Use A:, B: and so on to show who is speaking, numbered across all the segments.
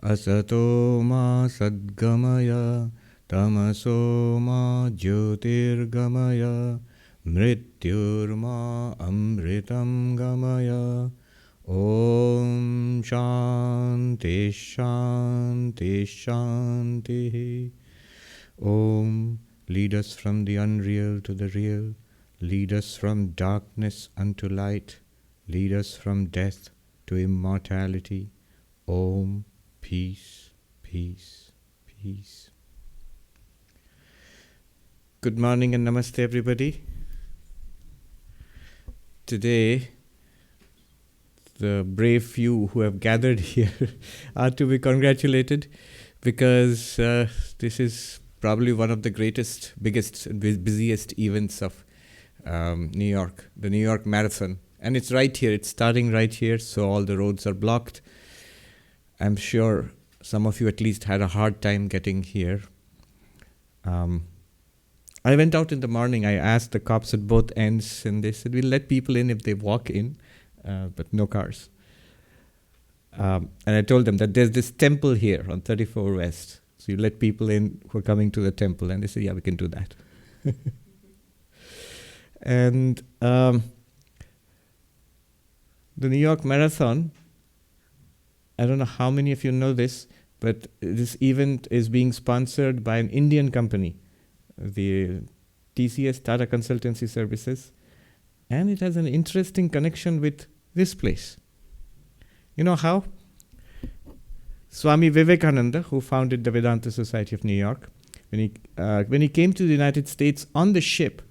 A: Asato ma sadgamaya tamaso ma jyotirgamaya mrityurma amritam gamaya. Om Shanti Shanti Shanti. Om, lead us from the unreal to the real. Lead us from darkness unto light. Lead us from death to immortality. Om, peace, peace, peace. Good morning and namaste, everybody. Today, the brave few who have gathered here are to be congratulated, because this is probably one of the greatest, biggest, and busiest events of New York, the New York Marathon. And it's right here, it's starting right here, so all the roads are blocked. I'm sure some of you at least had a hard time getting here. I went out in the morning, I asked the cops at both ends, and they said, we'll let people in if they walk in. But no cars. And I told them that there's this temple here on 34 West. So you let people in who are coming to the temple. And they said, yeah, we can do that. And the New York Marathon, I don't know how many of you know this, but this event is being sponsored by an Indian company, the TCS, Tata Consultancy Services. And it has an interesting connection with this place. You know how? Swami Vivekananda, who founded the Vedanta Society of New York, when he came to the United States on the ship,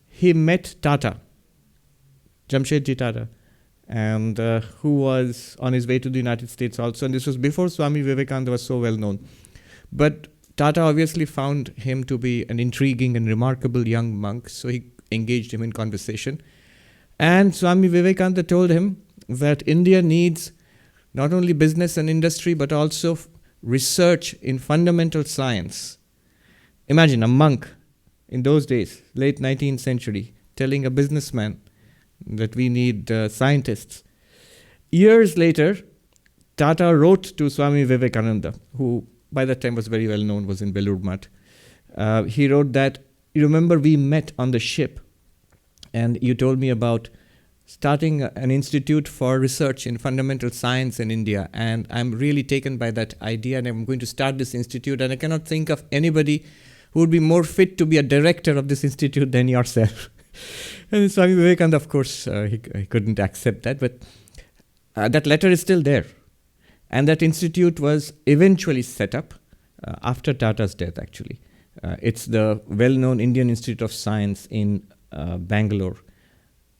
A: he met Tata, Jamshedji Tata, and who was on his way to the United States also. And this was before Swami Vivekananda was so well known. But Tata obviously found him to be an intriguing and remarkable young monk, so he engaged him in conversation. And Swami Vivekananda told him that India needs not only business and industry, but also research in fundamental science. Imagine a monk in those days, late 19th century, telling a businessman that we need scientists. Years later, Tata wrote to Swami Vivekananda, who by that time was very well known, was in Belur Math. He wrote that, you remember we met on the ship and you told me about starting an institute for research in fundamental science in India, and I'm really taken by that idea, and I'm going to start this institute, and I cannot think of anybody who would be more fit to be a director of this institute than yourself. And Swami Vivekananda, of course, he couldn't accept that, but that letter is still there. And that institute was eventually set up after Tata's death, actually. It's the well-known Indian Institute of Science in Bangalore.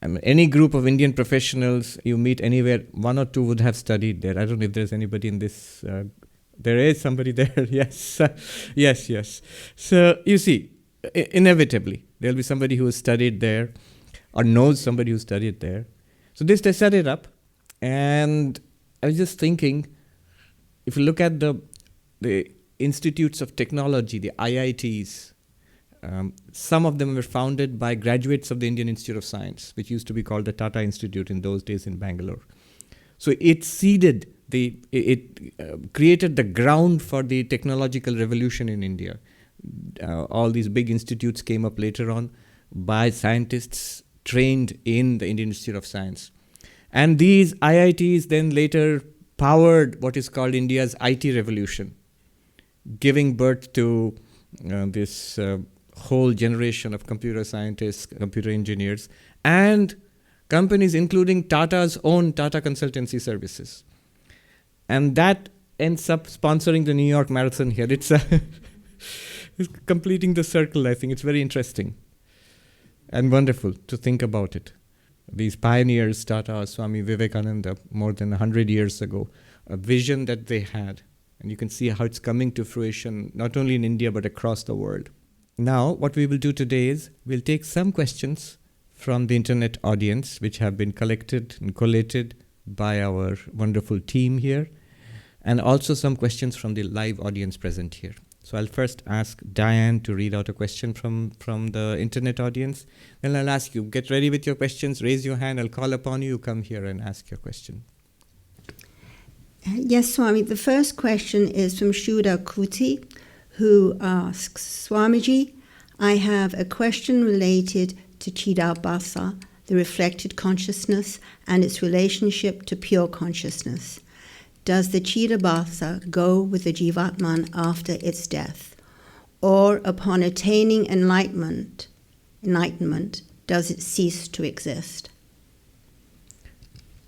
A: I mean, any group of Indian professionals you meet anywhere, one or two would have studied there. I don't know if there's anybody in this. There is somebody there, yes. Yes. So you see, inevitably, there'll be somebody who has studied there or knows somebody who studied there. So they set it up. And I was just thinking, if you look at the institutes of technology, the IITs, some of them were founded by graduates of the Indian Institute of Science, which used to be called the Tata Institute in those days in Bangalore. So it seeded, it created the ground for the technological revolution in India. All these big institutes came up later on by scientists trained in the Indian Institute of Science. And these IITs then later powered what is called India's IT revolution, giving birth to this whole generation of computer scientists, computer engineers, and companies including Tata's own Tata Consultancy Services. And that ends up sponsoring the New York Marathon here. It's completing the circle, I think. It's very interesting and wonderful to think about it. These pioneers, Tata, Swami Vivekananda, more than 100 years ago, a vision that they had. And you can see how it's coming to fruition, not only in India, but across the world. Now, what we will do today is we'll take some questions from the internet audience, which have been collected and collated by our wonderful team here, and also some questions from the live audience present here. So I'll first ask Diane to read out a question from the internet audience. Then I'll ask you, get ready with your questions, raise your hand, I'll call upon you, come here and ask your question.
B: Yes, Swami. The first question is from Shuda Kuti, who asks, Swamiji, I have a question related to Chidabhasa, the reflected consciousness, and its relationship to pure consciousness. Does the Chidabhasa go with the Jivatman after its death? Or upon attaining enlightenment, does it cease to exist?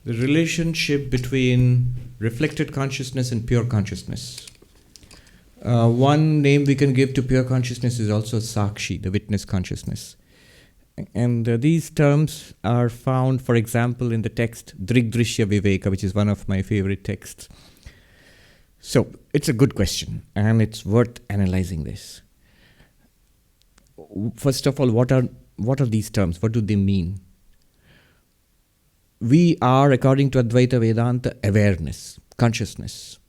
A: The relationship between reflected consciousness and pure consciousness. One name we can give to pure consciousness is also Sakshi, the witness consciousness. And these terms are found, for example, in the text Drigdrishya Viveka, which is one of my favorite texts. So, it's a good question, and it's worth analyzing this. First of all, what are these terms? What do they mean? We are, according to Advaita Vedanta, awareness, consciousness.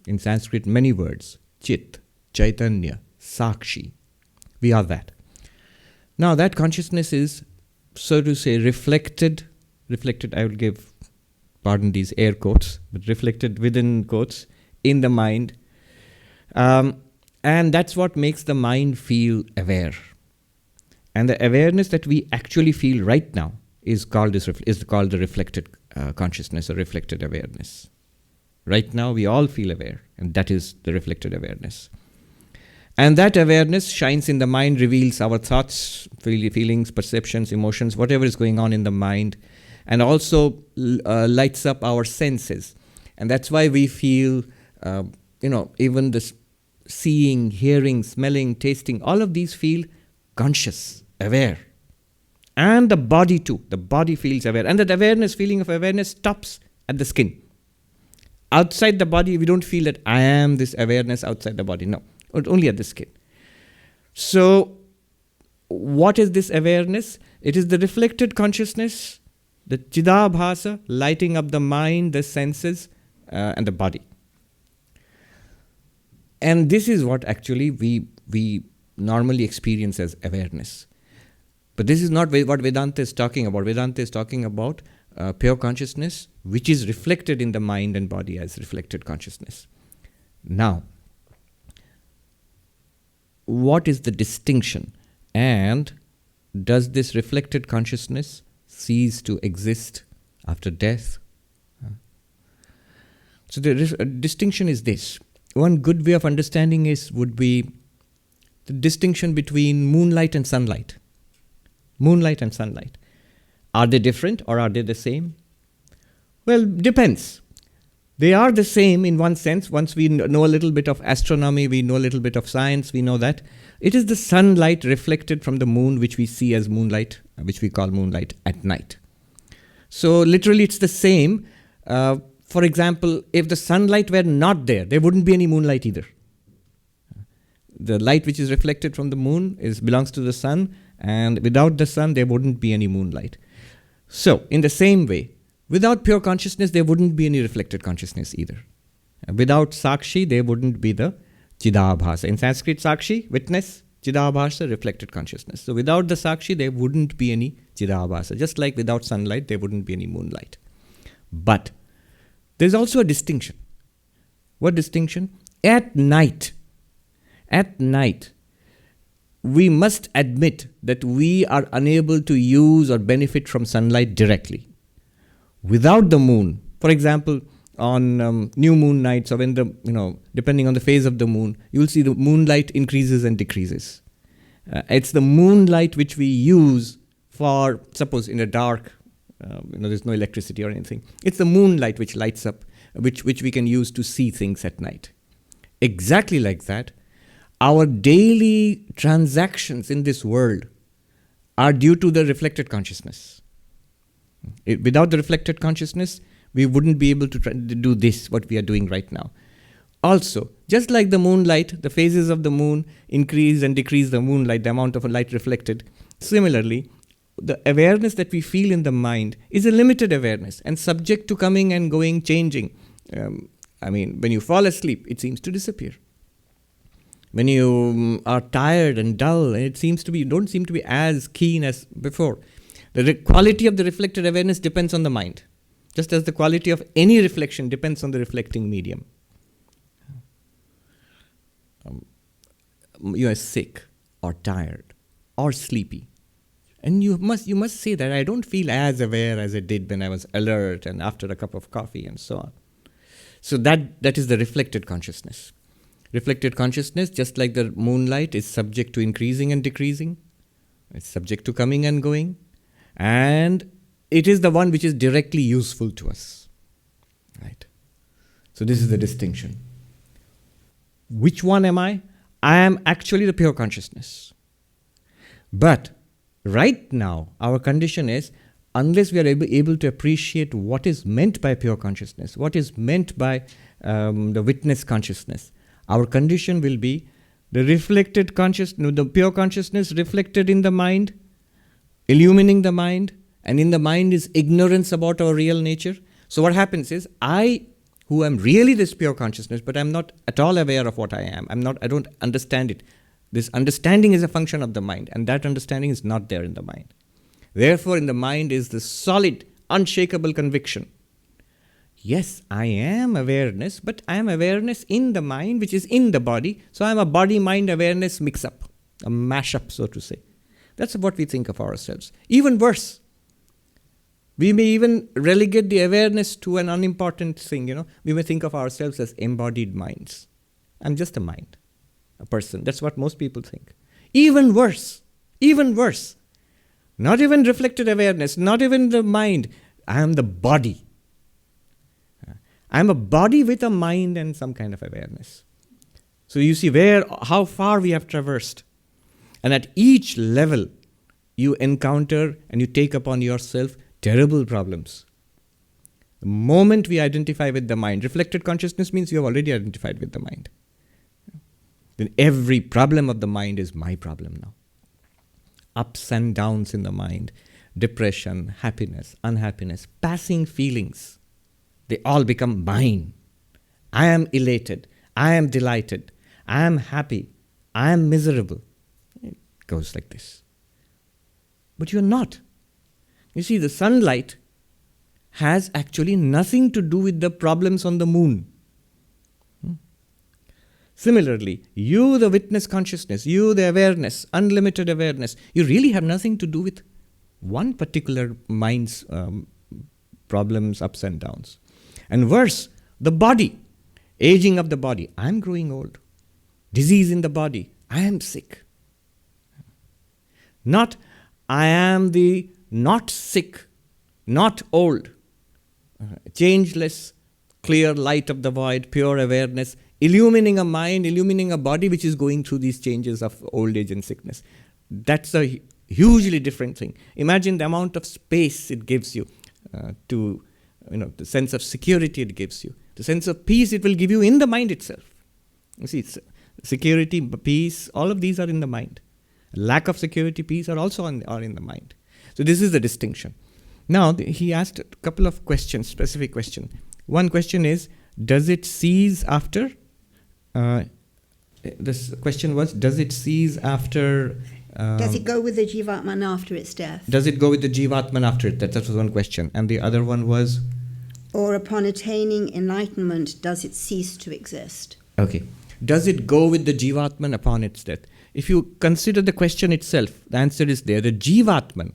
A: In Sanskrit, many words. Chit, Chaitanya, Sakshi. We are that. Now, that consciousness is, so to say, reflected, I will give, pardon these air quotes, but reflected within quotes, in the mind. And that's what makes the mind feel aware. And the awareness that we actually feel right now is called the reflected consciousness or reflected awareness. Right now, we all feel aware, and that is the reflected awareness. And that awareness shines in the mind, reveals our thoughts, feelings, perceptions, emotions, whatever is going on in the mind, and also lights up our senses. And that's why we feel, even this seeing, hearing, smelling, tasting, all of these feel conscious, aware. And the body too. The body feels aware. And that awareness, feeling of awareness stops at the skin. Outside the body, we don't feel that I am this awareness outside the body. No, only at the skin. So, what is this awareness? It is the reflected consciousness, the Chidabhasa, lighting up the mind, the senses, and the body. And this is what actually we normally experience as awareness. But this is not what Vedanta is talking about. Vedanta is talking about pure consciousness, which is reflected in the mind and body as reflected consciousness. Now, what is the distinction? And does this reflected consciousness cease to exist after death? So the distinction is this. One good way of understanding would be the distinction between moonlight and sunlight. Moonlight and sunlight. Are they different or are they the same? Well, depends. They are the same in one sense. Once we know a little bit of astronomy, we know a little bit of science, we know that. It is the sunlight reflected from the moon which we see as moonlight, which we call moonlight at night. So literally it's the same. For example, if the sunlight were not there wouldn't be any moonlight either. The light which is reflected from the moon belongs to the sun, and without the sun, there wouldn't be any moonlight. So, in the same way, without pure consciousness, there wouldn't be any reflected consciousness either. Without Sakshi, there wouldn't be the Chidabhasa. In Sanskrit, Sakshi, witness, Chidabhasa, reflected consciousness. So, without the Sakshi, there wouldn't be any Chidabhasa. Just like without sunlight, there wouldn't be any moonlight. But, there's also a distinction. What distinction? At night, we must admit that we are unable to use or benefit from sunlight directly. Without the moon, for example, on new moon nights or when depending on the phase of the moon, you will see the moonlight increases and decreases. It's the moonlight which we use for, suppose in the dark, there's no electricity or anything. It's the moonlight which lights up, which we can use to see things at night. Exactly like that, our daily transactions in this world are due to the reflected consciousness. Without the reflected consciousness, we wouldn't be able to do this, what we are doing right now. Also, just like the moonlight, the phases of the moon increase and decrease the moonlight, the amount of light reflected. Similarly, the awareness that we feel in the mind is a limited awareness and subject to coming and going, changing. When you fall asleep, it seems to disappear. When you are tired and dull, and you don't seem to be as keen as before. The quality of the reflected awareness depends on the mind, just as the quality of any reflection depends on the reflecting medium. You are sick or tired or sleepy, and you must say that I don't feel as aware as I did when I was alert and after a cup of coffee and so on. So that is the reflected consciousness. Reflected consciousness, just like the moonlight, is subject to increasing and decreasing. It's subject to coming and going. And it is the one which is directly useful to us. Right? So this is the distinction. Which one am I? I am actually the pure consciousness. But right now, our condition is, unless we are able to appreciate what is meant by pure consciousness, what is meant by the witness consciousness, our condition will be the reflected consciousness, the pure consciousness reflected in the mind, illumining the mind, and in the mind is ignorance about our real nature. So what happens is, I, who am really this pure consciousness, but I'm not at all aware of what I am. I don't understand it. This understanding is a function of the mind, and that understanding is not there in the mind. Therefore, in the mind is the solid, unshakable conviction. Yes, I am awareness, but I am awareness in the mind, which is in the body. So I am a body-mind awareness mix-up, a mash-up, so to say. That's what we think of ourselves. Even worse, we may even relegate the awareness to an unimportant thing. We may think of ourselves as embodied minds. I'm just a mind, a person. That's what most people think. Even worse. Not even reflected awareness, not even the mind. I am the body. I am a body with a mind and some kind of awareness. So you see how far we have traversed. And at each level, you encounter and you take upon yourself terrible problems. The moment we identify with the mind, reflected consciousness means you have already identified with the mind. Then every problem of the mind is my problem now. Ups and downs in the mind, depression, happiness, unhappiness, passing feelings, they all become mine. I am elated. I am delighted. I am happy. I am miserable. It goes like this. But you are not. You see, the sunlight has actually nothing to do with the problems on the moon. Similarly, you, the witness consciousness, you, the awareness, unlimited awareness, you really have nothing to do with one particular mind's problems, ups and downs. And worse, the body, aging of the body. I am growing old. Disease in the body. I am sick. Not, I am the not sick, not old, changeless, clear light of the void, pure awareness, illumining a mind, illumining a body which is going through these changes of old age and sickness. That's a hugely different thing. Imagine the amount of space it gives you to, the sense of security it gives you, the sense of peace it will give you in the mind itself. You see, it's security, peace, all of these are in the mind. Lack of security, peace are also are in the mind. So this is the distinction. Now, he asked a couple of questions, specific questions. One question is, does it cease after? This question was, does it cease after?
B: Does it go with the Jivatman after its death?
A: Does it go with the Jivatman after it? That was one question. And the other one was?
B: Or upon attaining enlightenment, does it cease to exist?
A: Okay. Does it go with the Jivatman upon its death? If you consider the question itself, the answer is there. The Jivatman,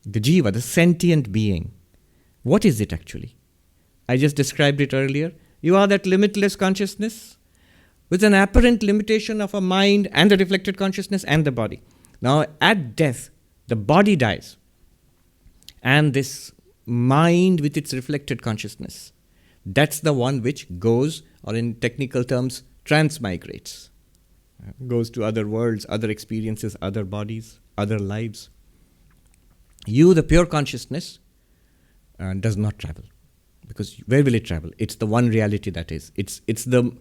A: the Jiva, the sentient being, what is it actually? I just described it earlier. You are that limitless consciousness with an apparent limitation of a mind and the reflected consciousness and the body. Now, at death, the body dies. And this mind with its reflected consciousness, that's the one which goes, or in technical terms, transmigrates. Goes to other worlds, other experiences, other bodies, other lives. You, the pure consciousness, does not travel. Because where will it travel? It's the one reality that is. It's the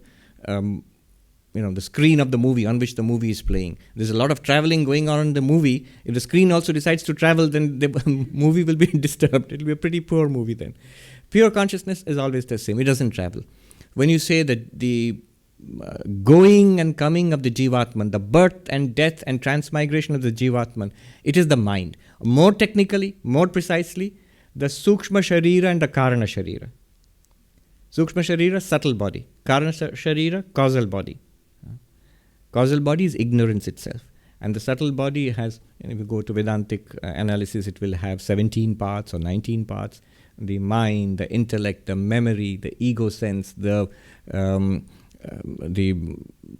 A: the screen of the movie on which the movie is playing. There's a lot of traveling going on in the movie. If the screen also decides to travel, then the movie will be disturbed. It will be a pretty poor movie then. Pure consciousness is always the same. It doesn't travel. When you say that the going and coming of the Jivatman, the birth and death and transmigration of the Jivatman, it is the mind. More technically, more precisely, the Sukshma Sharira and the Karana Sharira. Sukshma Sharira, subtle body. Karana Sharira, causal body. Causal body is ignorance itself. And the subtle body has, if you go to Vedantic analysis, it will have 17 parts or 19 parts. The mind, the intellect, the memory, the ego sense, the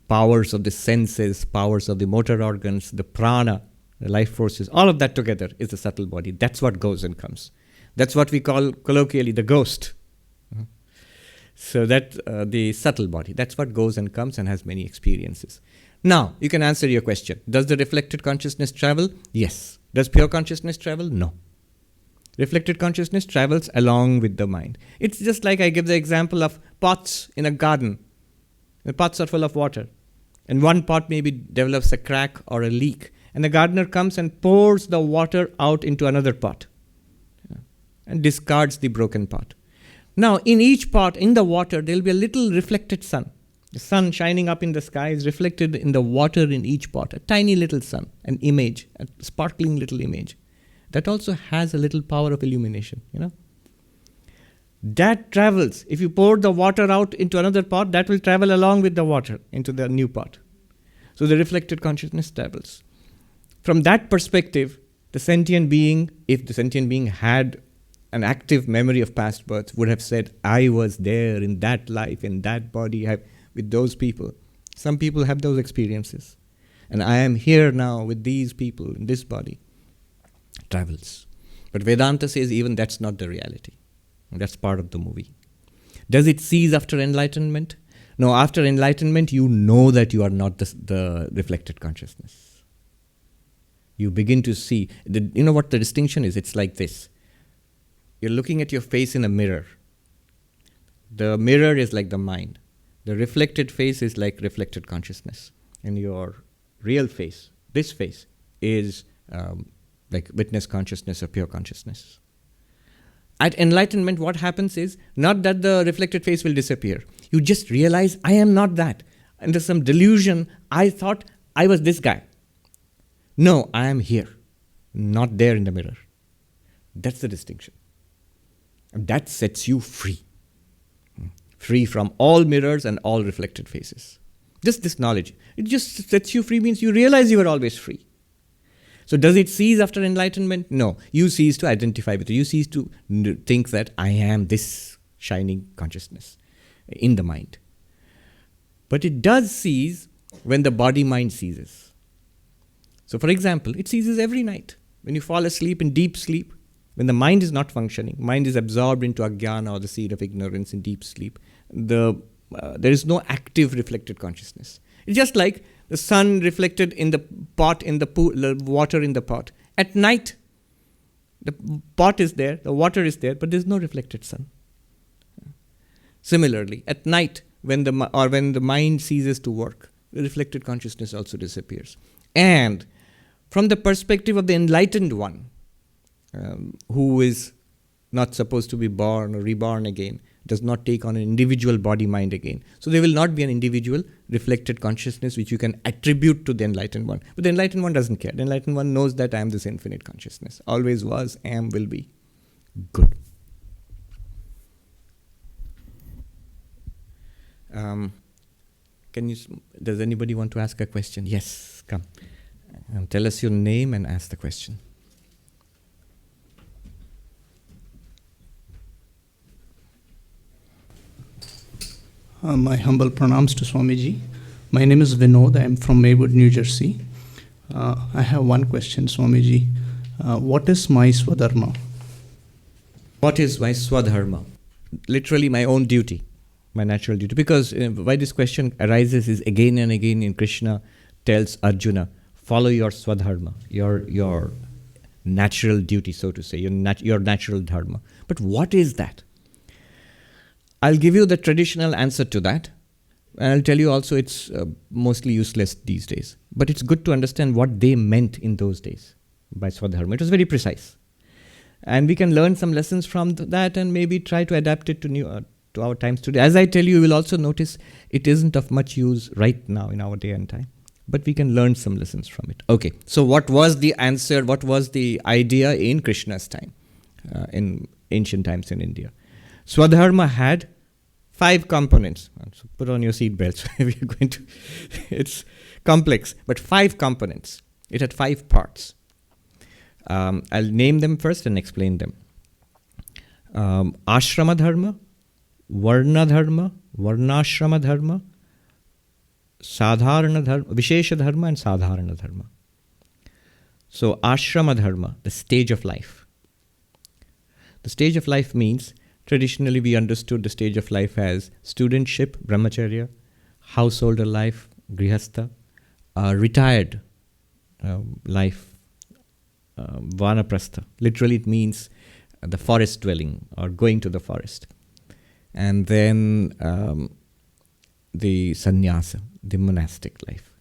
A: powers of the senses, powers of the motor organs, the prana, the life forces, all of that together is the subtle body. That's what goes and comes. That's what we call colloquially the ghost. So that the subtle body, that's what goes and comes and has many experiences. Now, you can answer your question. Does the reflected consciousness travel? Yes. Does pure consciousness travel? No. Reflected consciousness travels along with the mind. It's just like I give the example of pots in a garden. The pots are full of water. And one pot maybe develops a crack or a leak. And the gardener comes and pours the water out into another pot. And discards the broken pot. Now, in each pot, in the water, there will be a little reflected sun. The sun shining up in the sky is reflected in the water in each pot. A tiny little sun, an image, a sparkling little image. That also has a little power of illumination, That travels. If you pour the water out into another pot, that will travel along with the water into the new pot. So the reflected consciousness travels. From that perspective, the sentient being, if the sentient being had an active memory of past births, would have said, I was there in that life, in that body, with those people. Some people have those experiences. And I am here now with these people in this body. Travels. But Vedanta says even that's not the reality. That's part of the movie. Does it cease after enlightenment? No, after enlightenment, you know that you are not the reflected consciousness. You begin to see. You know what the distinction is? It's like this. You're looking at your face in a mirror. The mirror is like the mind. The reflected face is like reflected consciousness. And your real face, this face, is like witness consciousness or pure consciousness. At enlightenment, what happens is not that the reflected face will disappear. You just realize, I am not that. And there's some delusion, I thought I was this guy. No, I am here, not there in the mirror. That's the distinction. And that sets you free. Free from all mirrors and all reflected faces. Just this knowledge. It just sets you free means you realize you were always free. So does it cease after enlightenment? No. You cease to identify with it. You cease to think that I am this shining consciousness in the mind. But it does cease when the body-mind ceases. So for example, it ceases every night. When you fall asleep in deep sleep, when the mind is not functioning, mind is absorbed into ajnana or the seed of ignorance in deep sleep, there is no active reflected consciousness. It's just like the sun reflected in the pot, in the pool, the water in the pot. At night, the pot is there, the water is there, but there's no reflected sun. Similarly, at night, when the mind ceases to work, the reflected consciousness also disappears. And from the perspective of the enlightened one, who is not supposed to be born or reborn again, does not take on an individual body-mind again. So there will not be an individual reflected consciousness which you can attribute to the enlightened one. But the enlightened one doesn't care. The enlightened one knows that I am this infinite consciousness. Always was, am, will be. Good. Does anybody want to ask a question? Yes, come. Tell us your name and ask the question.
C: My humble pranams to Swamiji. My name is Vinod. I am from Maywood, New Jersey. I have one question, Swamiji. What is my swadharma?
A: What is my swadharma? Literally my own duty, my natural duty. Because why this question arises is again and again in Krishna tells Arjuna, follow your swadharma, your natural duty, so to say, your natural dharma. But what is that? I'll give you the traditional answer to that. And I'll tell you also it's mostly useless these days. But it's good to understand what they meant in those days by swadharma. It was very precise. And we can learn some lessons from that and maybe try to adapt it to to our times today. As I tell you, you will also notice it isn't of much use right now in our day and time, but we can learn some lessons from it. Okay, so what was the answer? What was the idea in Krishna's time, in ancient times in India? Swadharma had 5 components. So put on your seat belts. We're going to. It's complex, but 5 components. It had 5 parts. I'll name them first and explain them. Ashrama dharma, varna dharma, varnashrama dharma, sadharana dharma, vishesha dharma, and sadharana dharma. So ashrama dharma, the stage of life. The stage of life means, traditionally we understood the stage of life as studentship, brahmacharya, householder life, grihastha, retired life, vanaprastha. Literally it means the forest dwelling or going to the forest. And then the sannyasa, the monastic life.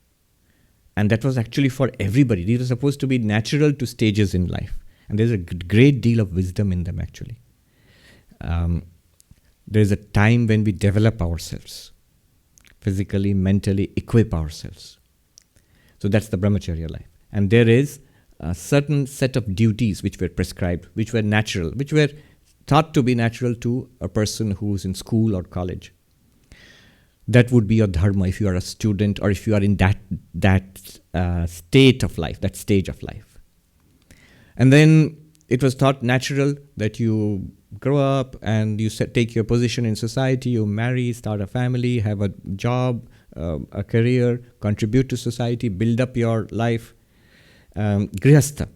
A: And that was actually for everybody. These are supposed to be natural to stages in life. And there's a great deal of wisdom in them actually. There's a time when we develop ourselves, physically, mentally, equip ourselves. So that's the brahmacharya life. And there is a certain set of duties which were prescribed, which were natural, which were thought to be natural to a person who's in school or college. That would be your dharma if you are a student or if you are in that state of life, that stage of life. And then it was thought natural that you grow up and you take your position in society, you marry, start a family, have a job, a career, contribute to society, build up your life. Grihastha.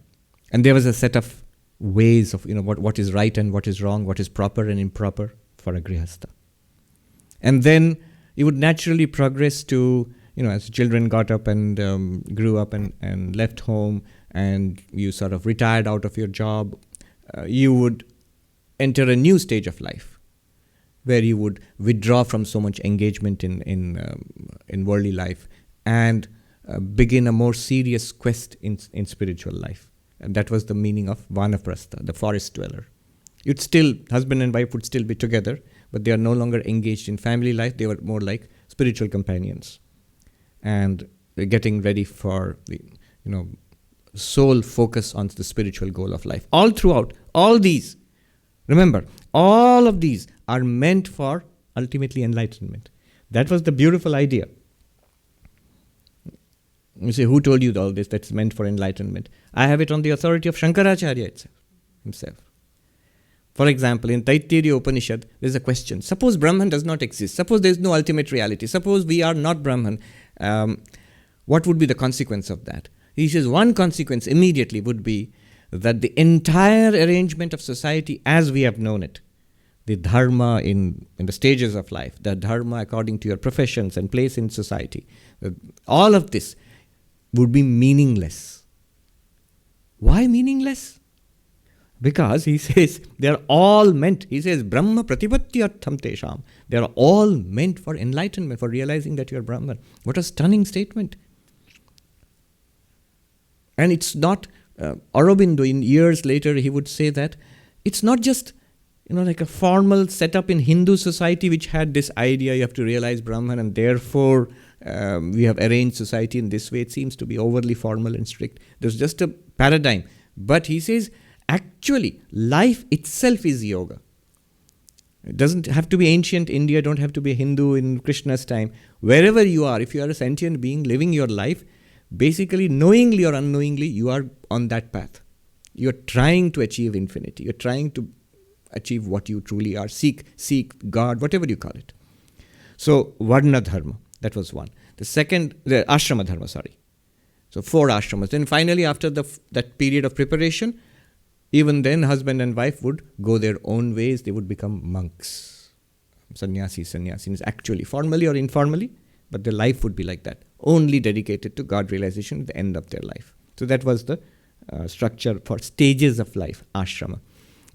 A: And there was a set of ways of, what is right and what is wrong, what is proper and improper for a grihastha. And then you would naturally progress to, as children got up and grew up and left home and you sort of retired out of your job, you would enter a new stage of life where you would withdraw from so much engagement in worldly life and begin a more serious quest in spiritual life. And that was the meaning of vanaprastha, the forest dweller. Husband and wife would still be together, but they are no longer engaged in family life. They were more like spiritual companions. And they're getting ready for the, sole focus on the spiritual goal of life. All throughout, all these, remember, all of these are meant for ultimately enlightenment. That was the beautiful idea. You say, who told you all this that's meant for enlightenment? I have it on the authority of Shankaracharya himself. For example, in Taittiriya Upanishad, there's a question. Suppose Brahman does not exist. Suppose there's no ultimate reality. Suppose we are not Brahman. What would be the consequence of that? He says one consequence immediately would be that the entire arrangement of society as we have known it, the dharma in the stages of life, the dharma according to your professions and place in society, all of this would be meaningless. Why meaningless? Because he says they are all meant, he says Brahma Pratipatyartham Tesham. They are all meant for enlightenment, for realizing that you are Brahman. What a stunning statement. And it's not, Aurobindo in years later he would say that it's not just like a formal setup in Hindu society which had this idea you have to realize Brahman and therefore we have arranged society in this way. It seems to be overly formal and strict. There's just a paradigm. But he says, actually, life itself is yoga. It doesn't have to be ancient India, don't have to be Hindu in Krishna's time. Wherever you are, if you are a sentient being living your life, basically, knowingly or unknowingly, you are on that path. You're trying to achieve infinity. You're trying to achieve what you truly are. Seek God, whatever you call it. So, Varna Dharma, that was one. The second, the Ashrama Dharma, sorry. So, 4 ashramas. Then finally, after that period of preparation, even then, husband and wife would go their own ways. They would become monks. Sannyasis, actually, formally or informally, but their life would be like that. Only dedicated to God realization at the end of their life. So that was the structure for stages of life, ashrama.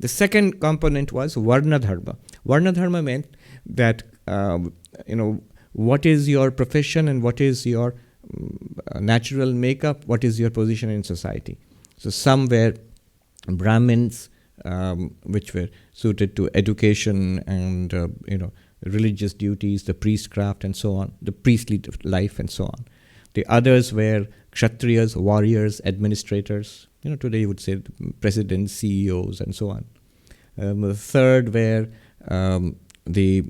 A: The second component was Varna Dharma. Varna Dharma meant that, what is your profession and what is your natural makeup, what is your position in society. So some were Brahmins, which were suited to education and religious duties, the priestcraft and so on, the priestly life and so on. The others were kshatriyas, warriors, administrators. Today you would say presidents, CEOs, and so on. The third were the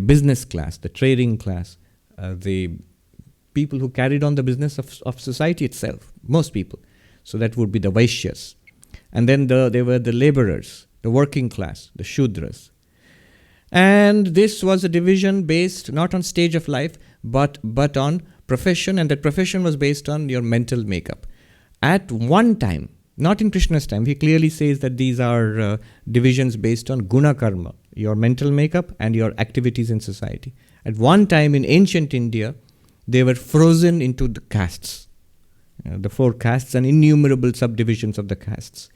A: business class, the trading class, the people who carried on the business of society itself, most people. So that would be the Vaishyas. And then there were the laborers, the working class, the Shudras. And this was a division based not on stage of life, but on profession, and that profession was based on your mental makeup. At one time, not in Krishna's time, he clearly says that these are divisions based on guna karma, your mental makeup and your activities in society. At one time in ancient India, they were frozen into the castes, the 4 castes and innumerable subdivisions of the castes.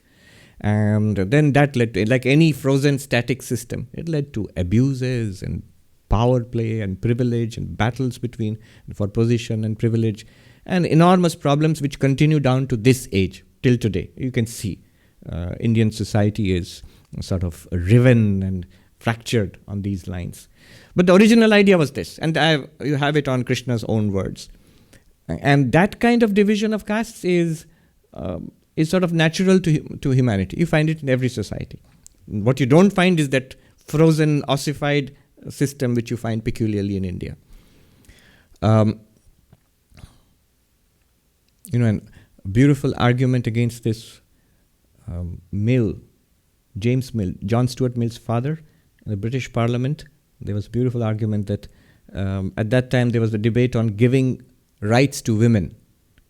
A: And then that led to, like any frozen static system, it led to abuses and power play and privilege and battles for position and privilege, and enormous problems which continue down to this age, till today. You can see Indian society is sort of riven and fractured on these lines. But the original idea was this, and you have it on Krishna's own words. And that kind of division of castes is sort of natural to humanity. You find it in every society. What you don't find is that frozen, ossified system which you find peculiarly in India. A beautiful argument against this, James Mill, John Stuart Mill's father, in the British Parliament, there was a beautiful argument that at that time there was a debate on giving rights to women.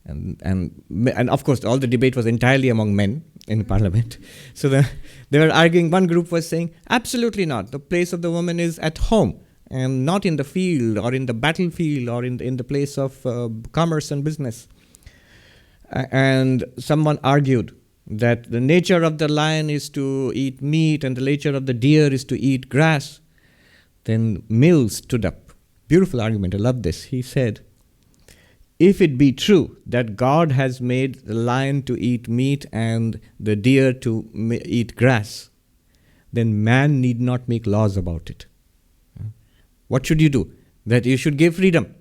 A: And of course, all the debate was entirely among men in Parliament. So they were arguing, one group was saying, absolutely not. The place of the woman is at home and not in the field or in the battlefield or in the place of commerce and business. And someone argued that the nature of the lion is to eat meat and the nature of the deer is to eat grass. Then Mill stood up. Beautiful argument. I love this. He said, if it be true that God has made the lion to eat meat and the deer to eat grass, then man need not make laws about it. What should you do? That you should give freedom.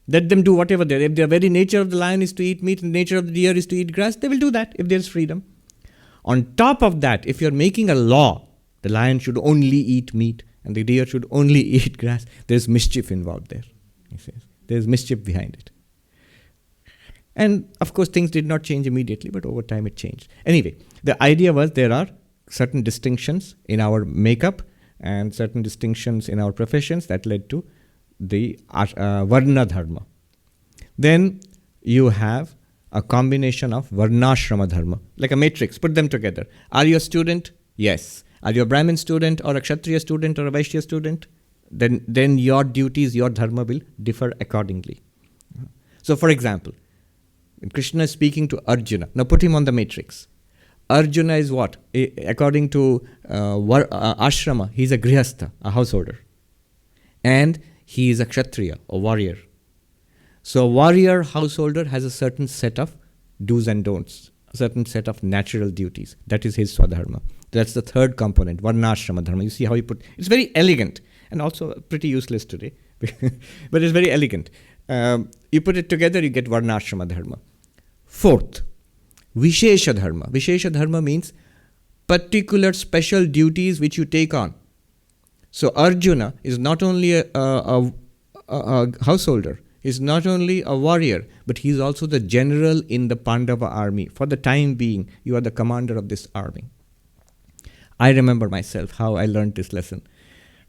A: Let them do whatever they are. If the very nature of the lion is to eat meat and the nature of the deer is to eat grass, they will do that if there is freedom. On top of that, if you are making a law, the lion should only eat meat and the deer should only eat grass, there is mischief involved there. He says. There is mischief behind it. And of course, things did not change immediately, but over time it changed. Anyway, the idea was there are certain distinctions in our makeup and certain distinctions in our professions that led to the Varna Dharma. Then you have a combination of Varnashrama Dharma, like a matrix, put them together. Are you a student? Yes. Are you a Brahmin student or a Kshatriya student or a Vaishya student? Then your duties, your dharma will differ accordingly. So for example, Krishna is speaking to Arjuna. Now put him on the matrix. Arjuna is what? According to ashrama, he is a grihastha, a householder. And he is a kshatriya, a warrior. So a warrior householder has a certain set of do's and don'ts, a certain set of natural duties. That is his swadharma. That's the third component, varnashrama dharma. You see how he put, it's very elegant and also pretty useless today, but it's very elegant. You put it together, you get varnashrama dharma. Fourth, vishesha dharma. Vishesha dharma means particular special duties which you take on. So Arjuna is not only a householder, is not only a warrior, but he is also the general in the Pandava army. For the time being, you are the commander of this army. I remember myself how I learned this lesson.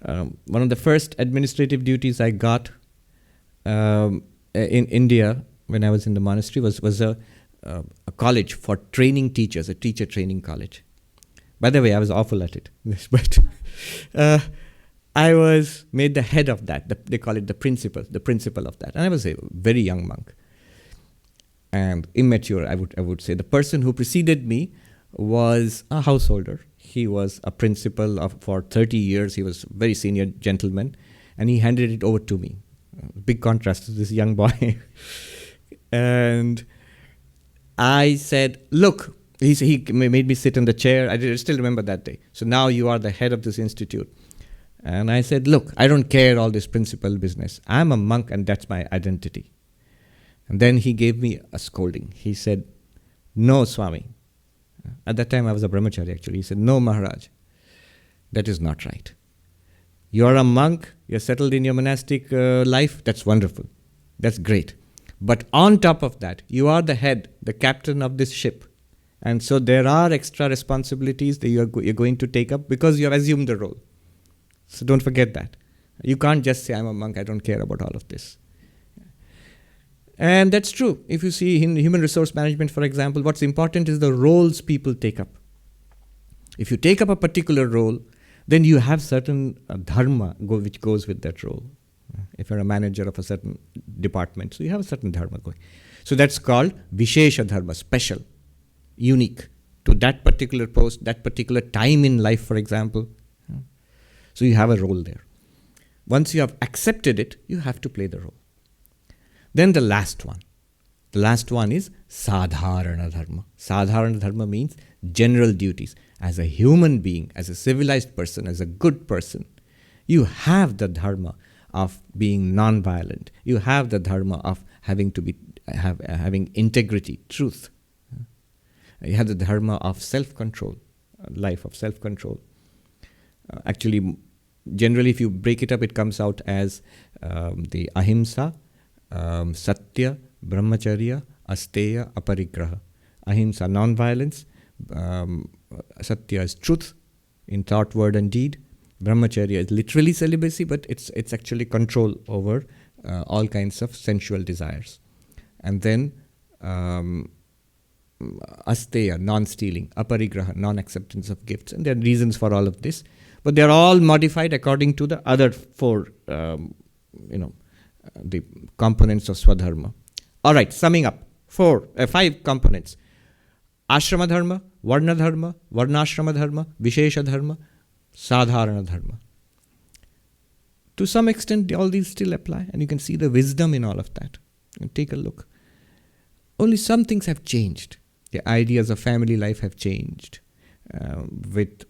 A: One of the first administrative duties I got in India when I was in the monastery was a college for training teachers, a teacher training college. By the way, I was awful at it, but I was made the head of that. They call it the principal of that. And I was a very young monk and immature, I would say. The person who preceded me was a householder. He was a principal for 30 years. He was a very senior gentleman, and he handed it over to me. Big contrast to this young boy. And I said, look, He made me sit in the chair. I still remember that day. So now you are the head of this institute. And I said, look, I don't care all this principal business. I'm a monk and that's my identity. And then he gave me a scolding. He said, no, Swami. At that time I was a brahmachari actually. He said, no, Maharaj, that is not right. You're a monk, you're settled in your monastic life, that's wonderful. That's great. But on top of that, you are the head, the captain of this ship. And so there are extra responsibilities that you're going to take up because you have assumed the role. So don't forget that. You can't just say, I'm a monk, I don't care about all of this. And that's true. If you see in human resource management, for example, what's important is the roles people take up. If you take up a particular role, then you have certain dharma which goes with that role. If you're a manager of a certain department, so you have a certain dharma going. So that's called Vishesha Dharma, special, unique to that particular post, that particular time in life, for example. So you have a role there. Once you have accepted it, you have to play the role. Then the last one. The last one is Sadharana Dharma. Sadharana Dharma means general duties. As a human being, as a civilized person, as a good person, you have the dharma of being non-violent. You have the dharma of having integrity, truth. You have the dharma of self-control, life of self-control. Actually, generally, if you break it up, it comes out as the ahimsa, satya, brahmacharya, asteya, aparigraha. Ahimsa, non-violence. Satya is truth in thought, word, and deed. Brahmacharya is literally celibacy, but it's actually control over all kinds of sensual desires. And then asteya, non-stealing, aparigraha, non-acceptance of gifts. And there are reasons for all of this, but they are all modified according to the other four, the components of swadharma. All right, summing up, 5 components. Ashrama dharma, varna dharma, varnashrama dharma, vishesha dharma, sadharana dharma. To some extent, all these still apply, and you can see the wisdom in all of that. And take a look. Only some things have changed. The ideas of family life have changed with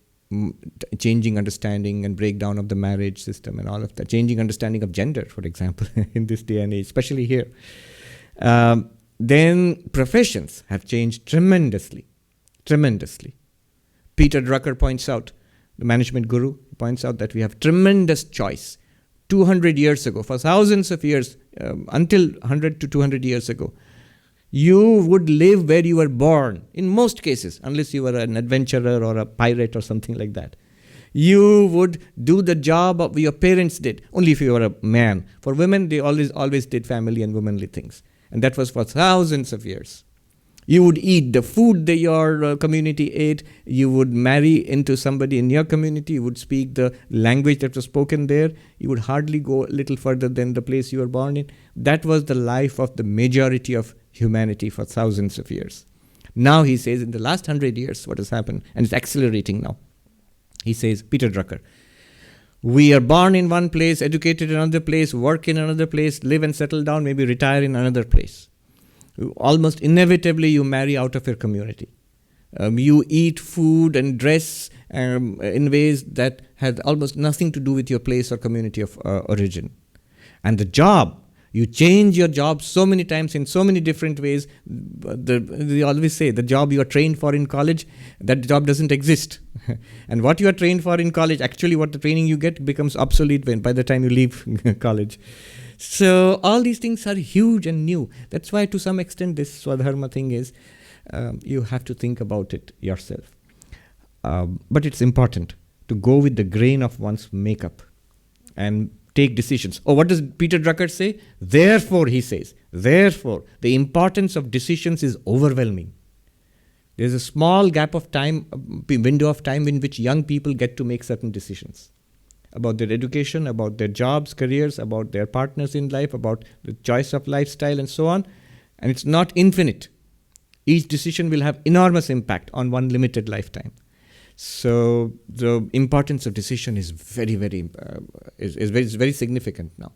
A: changing understanding and breakdown of the marriage system and all of that. Changing understanding of gender, for example, in this day and age, especially here. Then professions have changed tremendously. Peter Drucker points out, the management guru, points out that we have tremendous choice. 200 years ago, for thousands of years, until 100 to 200 years ago, you would live where you were born, in most cases, unless you were an adventurer or a pirate or something like that. You would do the job of your parents did, only if you were a man. For women, they always did family and womanly things. And that was for thousands of years. You would eat the food that your community ate. You would marry into somebody in your community. You would speak the language that was spoken there. You would hardly go a little further than the place you were born in. That was the life of the majority of humanity for thousands of years. Now he says in the last 100 years what has happened, and it's accelerating now. He says, Peter Drucker, we are born in one place, educated in another place, work in another place, live and settle down, maybe retire in another place. Almost inevitably, you marry out of your community. You eat food and dress in ways that have almost nothing to do with your place or community of origin. And the job, you change your job so many times in so many different ways. They always say the job you are trained for in college, that job doesn't exist. And what you are trained for in college, actually what the training you get becomes obsolete by the time you leave college. So all these things are huge and new. That's why to some extent this swadharma thing is, you have to think about it yourself. But it's important to go with the grain of one's makeup and take decisions. Oh, what does Peter Drucker say? Therefore, he says, therefore, the importance of decisions is overwhelming. There's a small gap of time, window of time in which young people get to make certain decisions about their education, about their jobs, careers, about their partners in life, about the choice of lifestyle and so on. And it's not infinite. Each decision will have enormous impact on one limited lifetime. So the importance of decision is very significant now.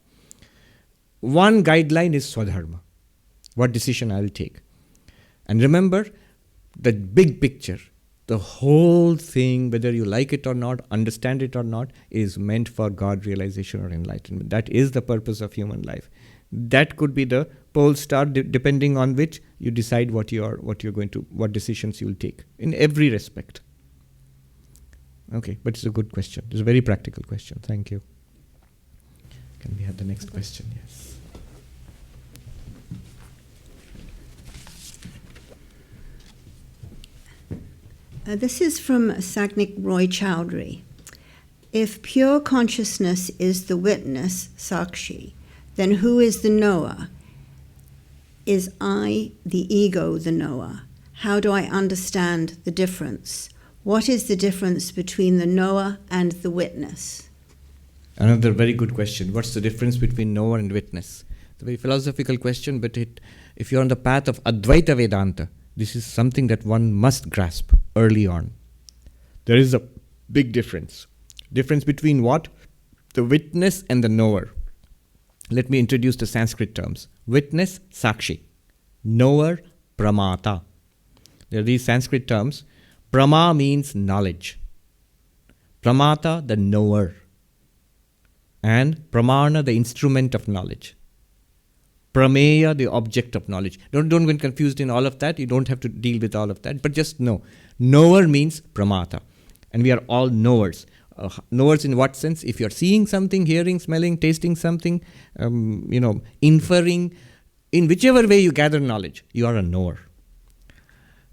A: One guideline is swadharma, what decision I will take. And remember, the big picture, the whole thing, whether you like it or not, understand it or not, is meant for God realization or enlightenment. That is the purpose of human life. That could be the pole star, depending on which you decide what decisions you will take in every respect. Okay, but it's a good question. It's a very practical question. Thank you. Can we have the next question? Yes.
B: This is from Sagnik Roy Chowdhury. If pure consciousness is the witness, Sakshi, then who is the knower? Is I, the ego, the knower? How do I understand the difference? What is the difference between the knower and the witness?
A: Another very good question. What's the difference between knower and witness? It's a very philosophical question, but if you're on the path of Advaita Vedanta, this is something that one must grasp early on. There is a big difference. Difference between what? The witness and the knower. Let me introduce the Sanskrit terms. Witness, Sakshi. Knower, Pramata. There are these Sanskrit terms. Prama means knowledge. Pramata, the knower. And Pramana, the instrument of knowledge. Prameya, the object of knowledge. Don't get confused in all of that. You don't have to deal with all of that. But just know. Knower means Pramata. And we are all knowers. Knowers in what sense? If you're seeing something, hearing, smelling, tasting something, inferring, in whichever way you gather knowledge, you are a knower.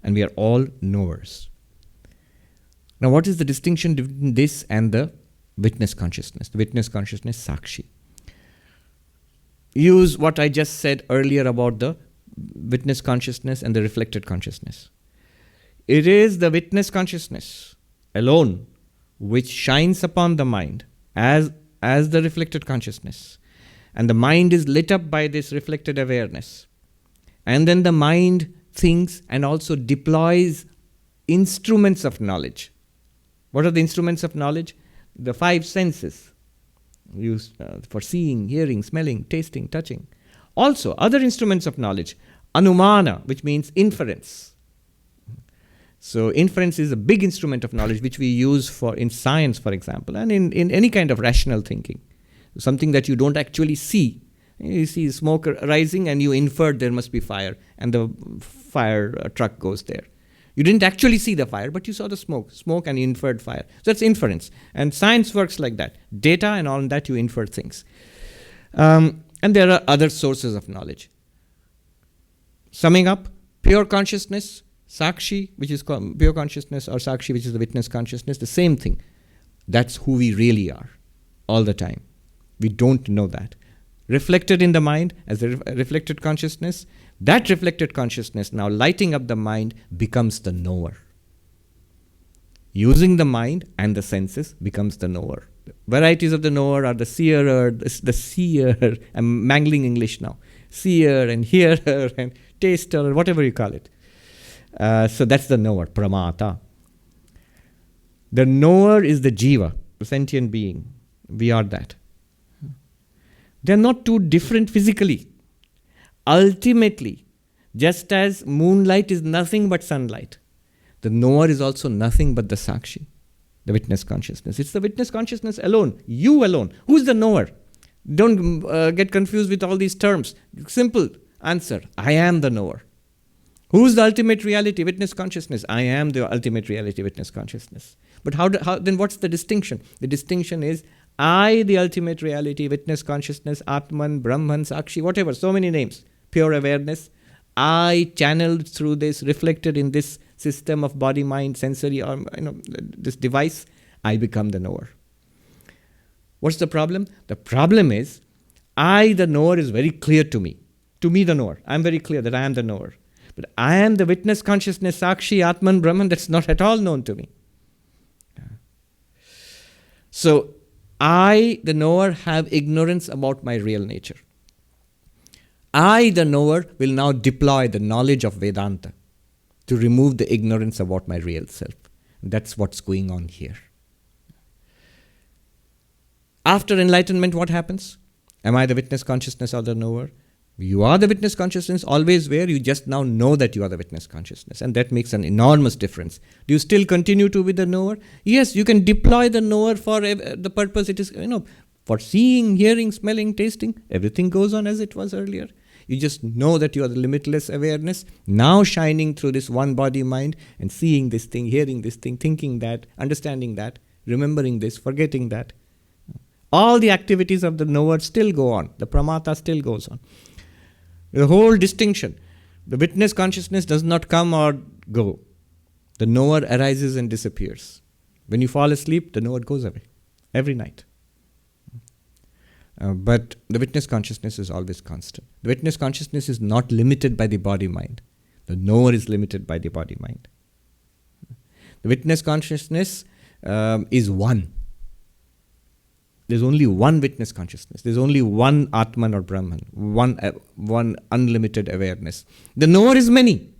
A: And we are all knowers. Now, what is the distinction between this and the witness consciousness? The witness consciousness, Sakshi. Use what I just said earlier about the witness consciousness and the reflected consciousness. It is the witness consciousness alone which shines upon the mind as the reflected consciousness. And the mind is lit up by this reflected awareness. And then the mind thinks and also deploys instruments of knowledge. What are the instruments of knowledge? The 5 senses. Used for seeing, hearing, smelling, tasting, touching. Also, other instruments of knowledge. Anumana, which means inference. So, inference is a big instrument of knowledge which we use in science, for example, and in any kind of rational thinking. Something that you don't actually see. You see smoke rising and you infer there must be fire, and the fire truck goes there. You didn't actually see the fire, but you saw the smoke and you inferred fire. So that's inference. And science works like that. Data and all that, you infer things. And there are other sources of knowledge. Summing up, pure consciousness, Sakshi, which is called pure consciousness, or Sakshi, which is the witness consciousness, the same thing. That's who we really are, all the time. We don't know that. Reflected in the mind as a reflected consciousness, that reflected consciousness now lighting up the mind becomes the knower. Using the mind and the senses becomes the knower. Varieties of the knower are the seer, the seer, I'm mangling English now, seer and hearer and taster, or whatever you call it. So that's the knower, Pramata. The knower is the Jiva, the sentient being. We are that. They are not too different physically. Ultimately, just as moonlight is nothing but sunlight, the knower is also nothing but the Sakshi, the witness consciousness. It's the witness consciousness alone, you alone. Who's the knower? Don't get confused with all these terms. Simple answer, I am the knower. Who's the ultimate reality? Witness consciousness. I am the ultimate reality, witness consciousness. But how then what's the distinction? The distinction is I, the ultimate reality, witness consciousness, Atman, Brahman, Sakshi, whatever, so many names, pure awareness. I channeled through this, reflected in this system of body, mind, sensory, this device, I become the knower. What's the problem? The problem is, I, the knower, is very clear to me. To me, the knower. I'm very clear that I am the knower. But I am the witness consciousness, Sakshi, Atman, Brahman, that's not at all known to me. So, I, the knower, have ignorance about my real nature. I, the knower, will now deploy the knowledge of Vedanta to remove the ignorance about my real self. That's what's going on here. After enlightenment, what happens? Am I the witness consciousness or the knower? You are the witness consciousness, always where you just now know that you are the witness consciousness. And that makes an enormous difference. Do you still continue to be the knower? Yes, you can deploy the knower for the purpose it is, for seeing, hearing, smelling, tasting. Everything goes on as it was earlier. You just know that you are the limitless awareness, now shining through this one body mind and seeing this thing, hearing this thing, thinking that, understanding that, remembering this, forgetting that. All the activities of the knower still go on. The pramata still goes on. The whole distinction. The witness consciousness does not come or go. The knower arises and disappears. When you fall asleep, the knower goes away every night. But the witness consciousness is always constant. The witness consciousness is not limited by the body-mind. The knower is limited by the body-mind. The witness consciousness is one. There's only one witness consciousness. There's only one Atman or Brahman, one unlimited awareness. The knower is many.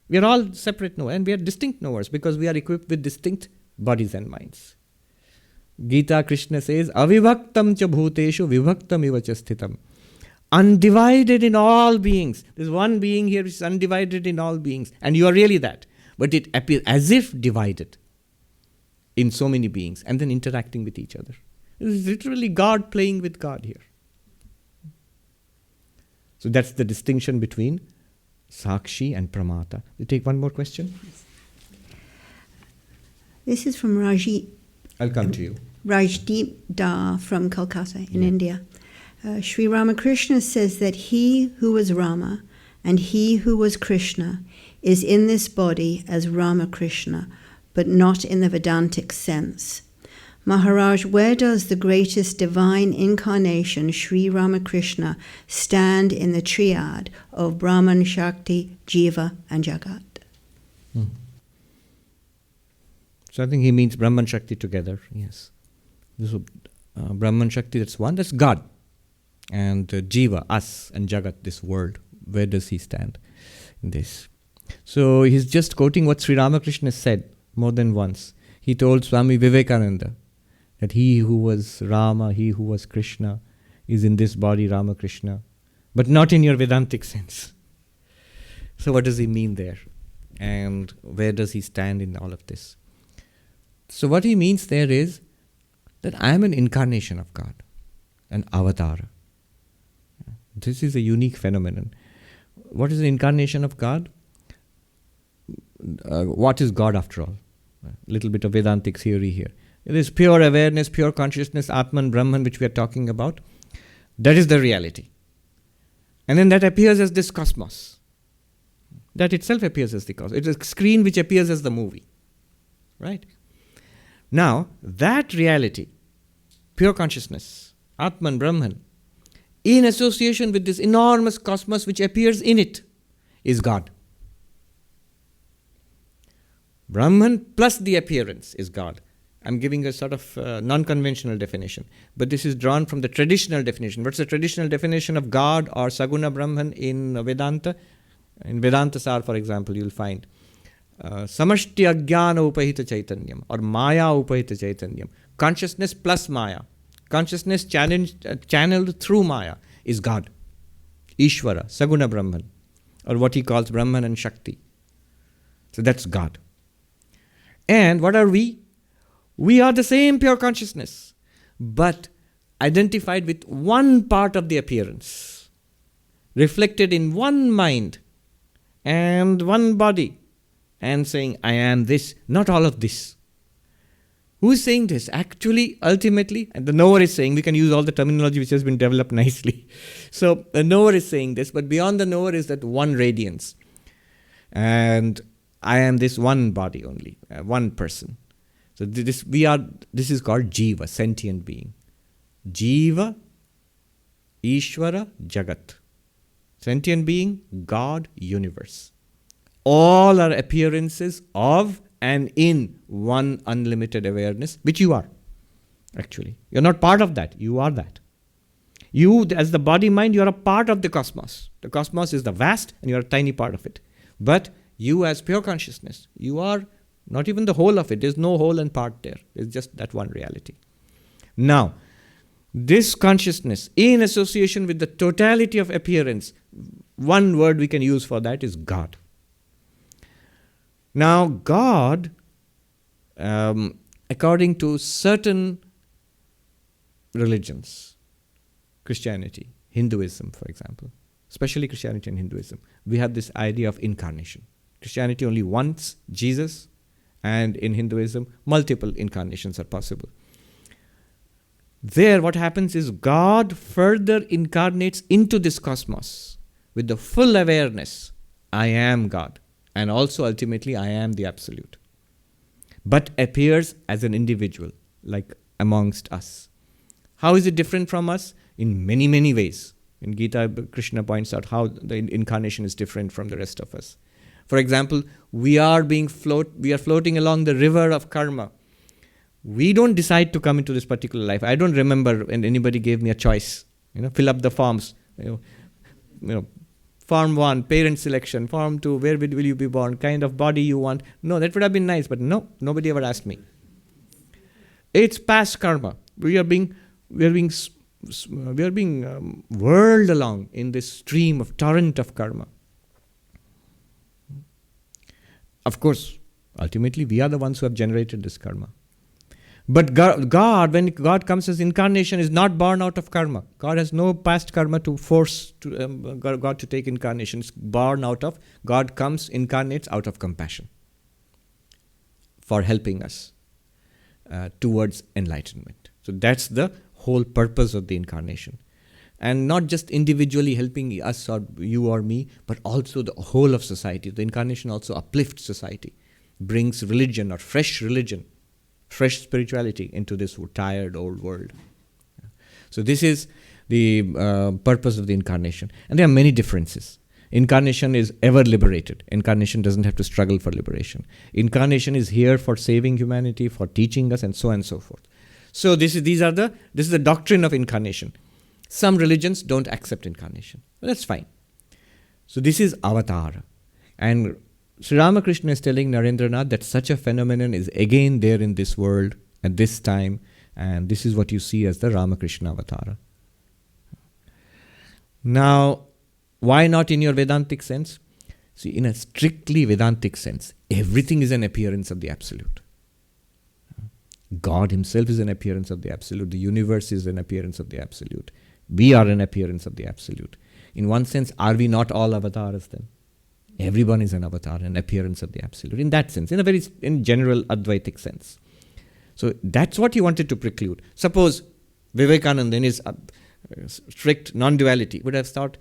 A: We are all separate knowers, and we are distinct knowers because we are equipped with distinct bodies and minds. Gita, Krishna says, Avivaktam cha bhuteshu vivaktam iva cha sthitam. Undivided in all beings. There's one being here which is undivided in all beings. And you are really that. But it appears as if divided in so many beings and then interacting with each other. It is literally God playing with God here. So that's the distinction between Sakshi and Pramata. You take one more question?
B: This is from Raji.
A: I'll come to you.
B: Rajdeep Dar from Kolkata in India. Sri Ramakrishna says that he who was Rama and he who was Krishna is in this body as Ramakrishna, but not in the Vedantic sense. Maharaj, where does the greatest divine incarnation, Sri Ramakrishna, stand in the triad of Brahman, Shakti, Jiva and Jagat?
A: So I think he means Brahman Shakti together, yes. So, Brahman Shakti, that's one, that's God. And Jiva, us, and Jagat, this world. Where does he stand in this? So he's just quoting what Sri Ramakrishna said more than once. He told Swami Vivekananda that he who was Rama, he who was Krishna, is in this body Ramakrishna, but not in your Vedantic sense. So what does he mean there? And where does he stand in all of this? So what he means there is that I am an incarnation of God, an avatar. This is a unique phenomenon. What is the incarnation of God? What is God after all? A little bit of Vedantic theory here. It is pure awareness, pure consciousness, Atman, Brahman, which we are talking about. That is the reality. And then that appears as this cosmos. That itself appears as the cosmos. It is a screen which appears as the movie. Right? Now, that reality, pure consciousness, Atman, Brahman, in association with this enormous cosmos which appears in it, is God. Brahman plus the appearance is God. I'm giving a sort of non-conventional definition, but this is drawn from the traditional definition. What's the traditional definition of God or Saguna Brahman in Vedanta? In Vedanta Sar, for example, you'll find Samashti Ajnana Upahita Chaitanyam or Maya Upahita Chaitanyam. Consciousness plus Maya. Consciousness channeled through Maya is God. Iswara, Saguna Brahman, or what he calls Brahman and Shakti. So that's God. And what are we? We are the same pure consciousness, but identified with one part of the appearance, reflected in one mind and one body, and saying, I am this, not all of this. Who is saying this? Actually, ultimately, and the knower is saying, we can use all the terminology which has been developed nicely. So the knower is saying this, but beyond the knower is that one radiance. And I am this one body only, one person. So this is called Jiva, sentient being. Jiva, Iswara, Jagat. Sentient being, God, universe. All are appearances of and in one unlimited awareness, which you are, actually. You're not part of that, you are that. You, as the body-mind, you are a part of the cosmos. The cosmos is the vast, and you are a tiny part of it. But you as pure consciousness, you are not even the whole of it. There's no whole and part there. There's just that one reality. Now, This consciousness, in association with the totality of appearance, one word we can use for that is God. Now, God, according to certain religions, Christianity, Hinduism, for example, especially Christianity and Hinduism, we have this idea of incarnation. Christianity only once Jesus, and in Hinduism, multiple incarnations are possible. There, what happens is God further incarnates into this cosmos with the full awareness, I am God, and also ultimately I am the Absolute, but appears as an individual, like amongst us. How is it different from us? In many, many ways. In Gita, Krishna points out how the incarnation is different from the rest of us. For example, we are floating along the river of karma. We don't decide to come into this particular life. I don't remember when anybody gave me a choice. Fill up the forms. Form 1, parent selection. Form 2, where will you be born? Kind of body you want. No, that would have been nice, but no, nobody ever asked me. It's past karma. We are being whirled along in this stream of torrent of karma. Of course, ultimately, we are the ones who have generated this karma. But God, when God comes as incarnation, is not born out of karma. God has no past karma to force God to take incarnation. It's born out of, God comes, incarnates out of compassion for helping us towards enlightenment. So that's the whole purpose of the incarnation. And not just individually helping us or you or me, but also the whole of society. The incarnation also uplifts society, brings religion or fresh spirituality into this tired old world. So this is the purpose of the incarnation. And there are many differences. Incarnation is ever liberated. Incarnation doesn't have to struggle for liberation. Incarnation is here for saving humanity, for teaching us, and so on and so forth. So this is the doctrine of incarnation. Some religions don't accept incarnation. Well, that's fine. So this is avatar. And Sri Ramakrishna is telling Narendranath that such a phenomenon is again there in this world at this time, and this is what you see as the Ramakrishna avatar. Now, why not in your Vedantic sense? See, in a strictly Vedantic sense, everything is an appearance of the Absolute. God himself is an appearance of the Absolute. The universe is an appearance of the Absolute. We are an appearance of the Absolute. In one sense, are we not all avatars then? Everyone is an avatar, an appearance of the Absolute. In that sense, in general Advaitic sense. So that's what he wanted to preclude. Suppose Vivekananda in his strict non-duality would have thought,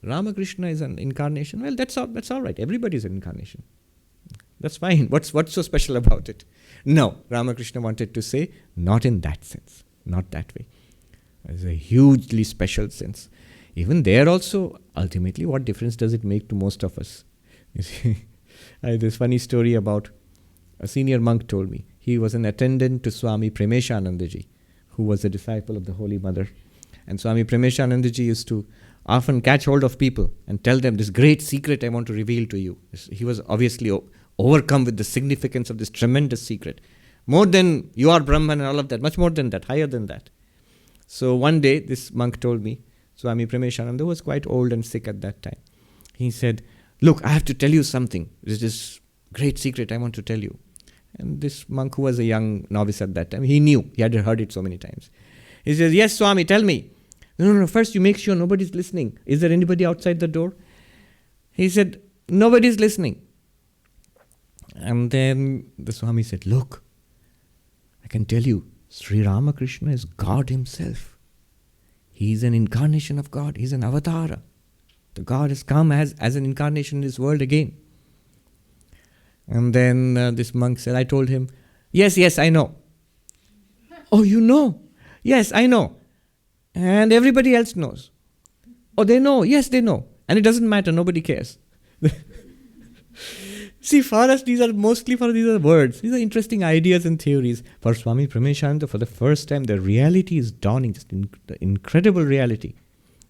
A: Ramakrishna is an incarnation. Well, that's all right. Everybody is an incarnation. That's fine. What's so special about it? No, Ramakrishna wanted to say, not in that sense, not that way. It's a hugely special sense. Even there also, ultimately, what difference does it make to most of us? You see, I have this funny story about a senior monk told me. He was an attendant to Swami Premeshanandaji, who was a disciple of the Holy Mother. And Swami Premeshanandaji used to often catch hold of people and tell them this great secret I want to reveal to you. He was obviously overcome with the significance of this tremendous secret. More than you are Brahman and all of that, much more than that, higher than that. So one day, this monk told me, Swami Premeshananda was quite old and sick at that time. He said, look, I have to tell you something. There's this great secret I want to tell you. And this monk, who was a young novice at that time, he knew. He had heard it so many times. He says, yes, Swami, tell me. No, first you make sure nobody's listening. Is there anybody outside the door? He said, nobody's listening. And then the Swami said, look, I can tell you, Sri Ramakrishna is God himself. He is an incarnation of God. He is an avatar. The God has come as an incarnation in this world again. And then this monk said, I told him, yes, I know. Oh, you know? Yes, I know. And everybody else knows. Oh, they know. Yes, they know. And it doesn't matter. Nobody cares. See, for us, these are words. These are interesting ideas and theories. For Swami Premeshananda, for the first time, the reality is dawning, just the incredible reality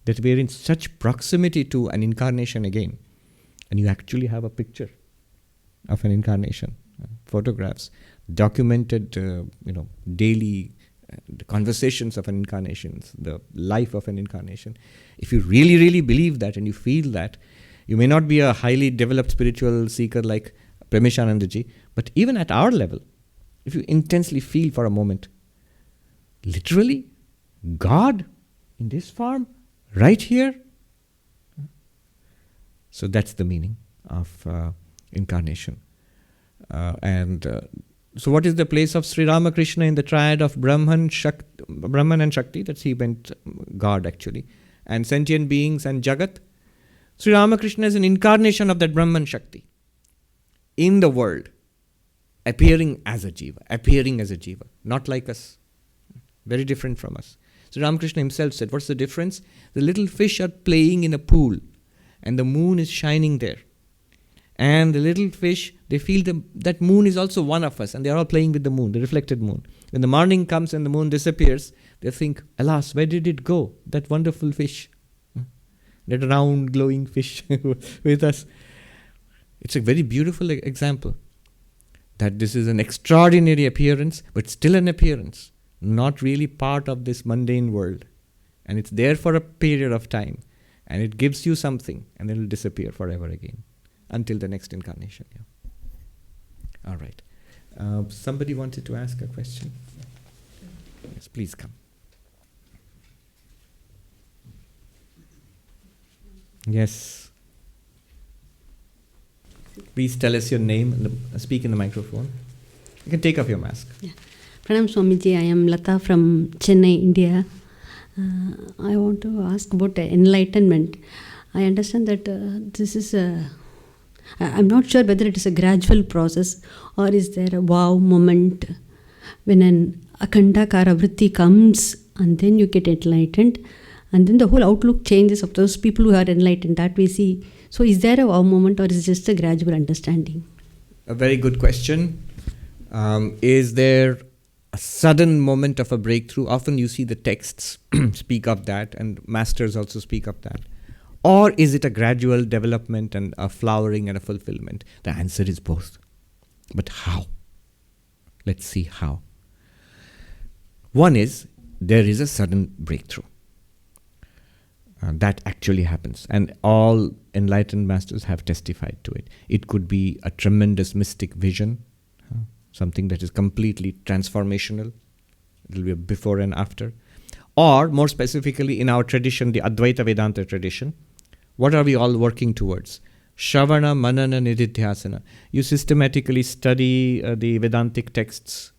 A: that we are in such proximity to an incarnation again. And you actually have a picture of an incarnation, photographs, documented, daily the conversations of an incarnation, the life of an incarnation. If you really, really believe that and you feel that, you may not be a highly developed spiritual seeker like Premishanandaji, but even at our level, if you intensely feel for a moment, literally, God in this form, right here. So that's the meaning of incarnation. So what is the place of Sri Ramakrishna in the triad of Brahman and Shakti? That's he meant God actually. And sentient beings and Jagat. Sri Ramakrishna is an incarnation of that Brahman Shakti in the world, appearing as a Jiva, not like us, very different from us. Sri Ramakrishna himself said, what's the difference? The little fish are playing in a pool and the moon is shining there. And the little fish, they feel that moon is also one of us, and they're all playing with the moon, the reflected moon. When the morning comes and the moon disappears, they think, alas, where did it go? That wonderful fish, that round glowing fish with us. It's a very beautiful example that this is an extraordinary appearance, but still an appearance, not really part of this mundane world. And it's there for a period of time, and it gives you something, and then it will disappear forever again, until the next incarnation. Yeah. All right. Somebody wanted to ask a question? Yes, please come. Yes. Please tell us your name and speak in the microphone. You can take off your mask.
D: Yeah. Pranam Swamiji, I am Lata from Chennai, India. I want to ask about enlightenment. I understand that this is I'm not sure whether it is a gradual process or is there a wow moment when an akandakara vritti comes and then you get enlightened and then the whole outlook changes of those people who are enlightened that we see. So is there a wow moment or is it just a gradual understanding?
A: A very good question. Is there a sudden moment of a breakthrough? Often you see the texts speak of that, and masters also speak of that. Or is it a gradual development and a flowering and a fulfillment? The answer is both. But how? Let's see how. One is, there is a sudden breakthrough. That actually happens. And all enlightened masters have testified to it. It could be a tremendous mystic vision, something that is completely transformational. It will be a before and after. Or, more specifically, in our tradition, the Advaita Vedanta tradition, what are we all working towards? Shravana, Manana, Nididhyasana. You systematically study the Vedantic texts,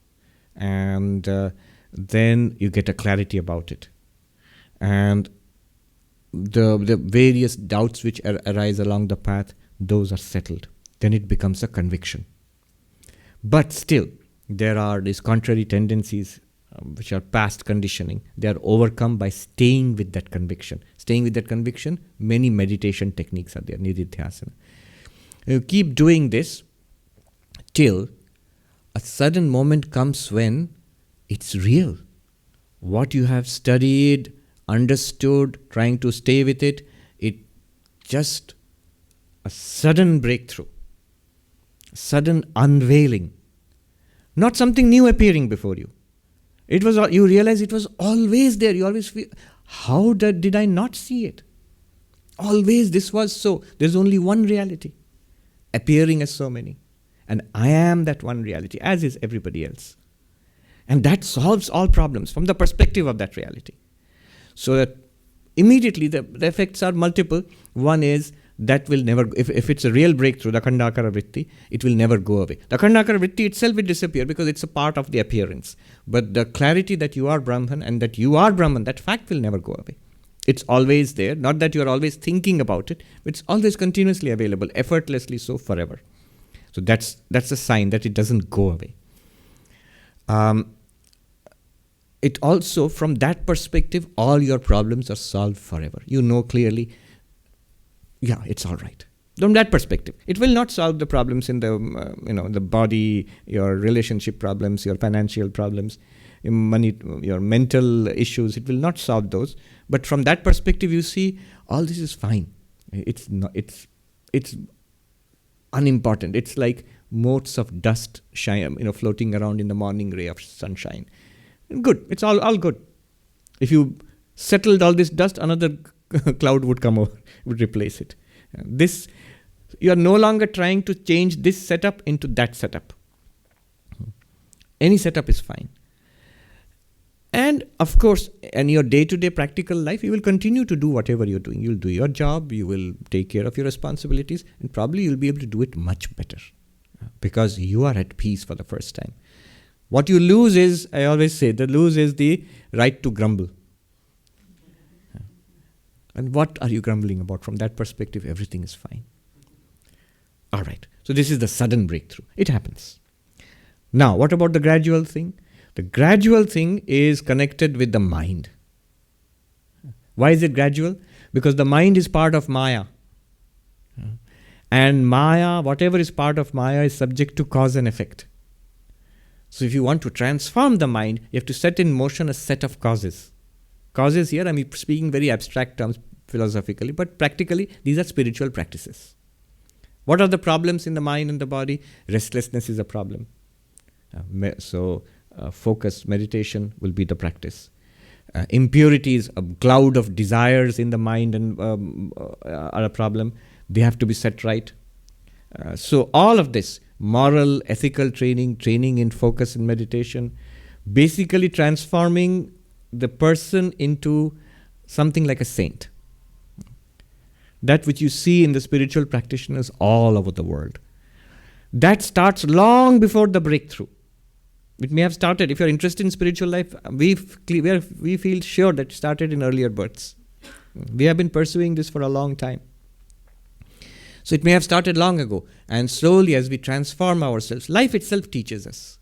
A: and then you get a clarity about it. And the various doubts which arise along the path, those are settled. Then it becomes a conviction. But still, there are these contrary tendencies which are past conditioning. They are overcome by staying with that conviction. Staying with that conviction, many meditation techniques are there, nididhyasana. You keep doing this till a sudden moment comes when it's real. What you have studied, understood, trying to stay with it, it just a sudden breakthrough, sudden unveiling. Not something new appearing before you. It was, you realize it was always there. You always feel, how did I not see it? Always this was so. There's only one reality, appearing as so many. And I am that one reality, as is everybody else. And that solves all problems from the perspective of that reality. So that immediately the effects are multiple. One is, that will never, if it's a real breakthrough, the Khandakara Vritti, it will never go away. The Khandakara Vritti itself will disappear because it's a part of the appearance. But the clarity that you are Brahman and that you are Brahman, that fact will never go away. It's always there. Not that you are always thinking about it, but it's always continuously available, effortlessly so forever. So that's a sign that it doesn't go away. It also, from that perspective, all your problems are solved forever. You know clearly, yeah, it's all right. From that perspective, it will not solve the problems in the the body, your relationship problems, your financial problems, your money, your mental issues. It will not solve those. But from that perspective, you see, all this is fine. It's not. It's unimportant. It's like motes of dust floating around in the morning ray of sunshine. Good. It's all good. If you settled all this dust, another cloud would come over, would replace it. This, you are no longer trying to change this setup into that setup. Any setup is fine. And of course, in your day-to-day practical life, you will continue to do whatever you're doing. You'll do your job, you will take care of your responsibilities, and probably you'll be able to do it much better because you are at peace for the first time. What you lose is, I always say, the lose is the right to grumble. And what are you grumbling about? From that perspective, everything is fine. All right. So this is the sudden breakthrough. It happens. Now, what about the gradual thing? The gradual thing is connected with the mind. Why is it gradual? Because the mind is part of Maya. And Maya, whatever is part of Maya, is subject to cause and effect. So if you want to transform the mind, you have to set in motion a set of causes. Causes here, I'm speaking very abstract terms philosophically, but practically, these are spiritual practices. What are the problems in the mind and the body? Restlessness is a problem. Focus, meditation will be the practice. Impurities, a cloud of desires in the mind and are a problem. They have to be set right. So all of this, moral, ethical training in focus and meditation, basically transforming the person into something like a saint. That which you see in the spiritual practitioners all over the world. That starts long before the breakthrough. It may have started, if you're interested in spiritual life, we feel sure that it started in earlier births. We have been pursuing this for a long time. So it may have started long ago. And slowly as we transform ourselves, life itself teaches us.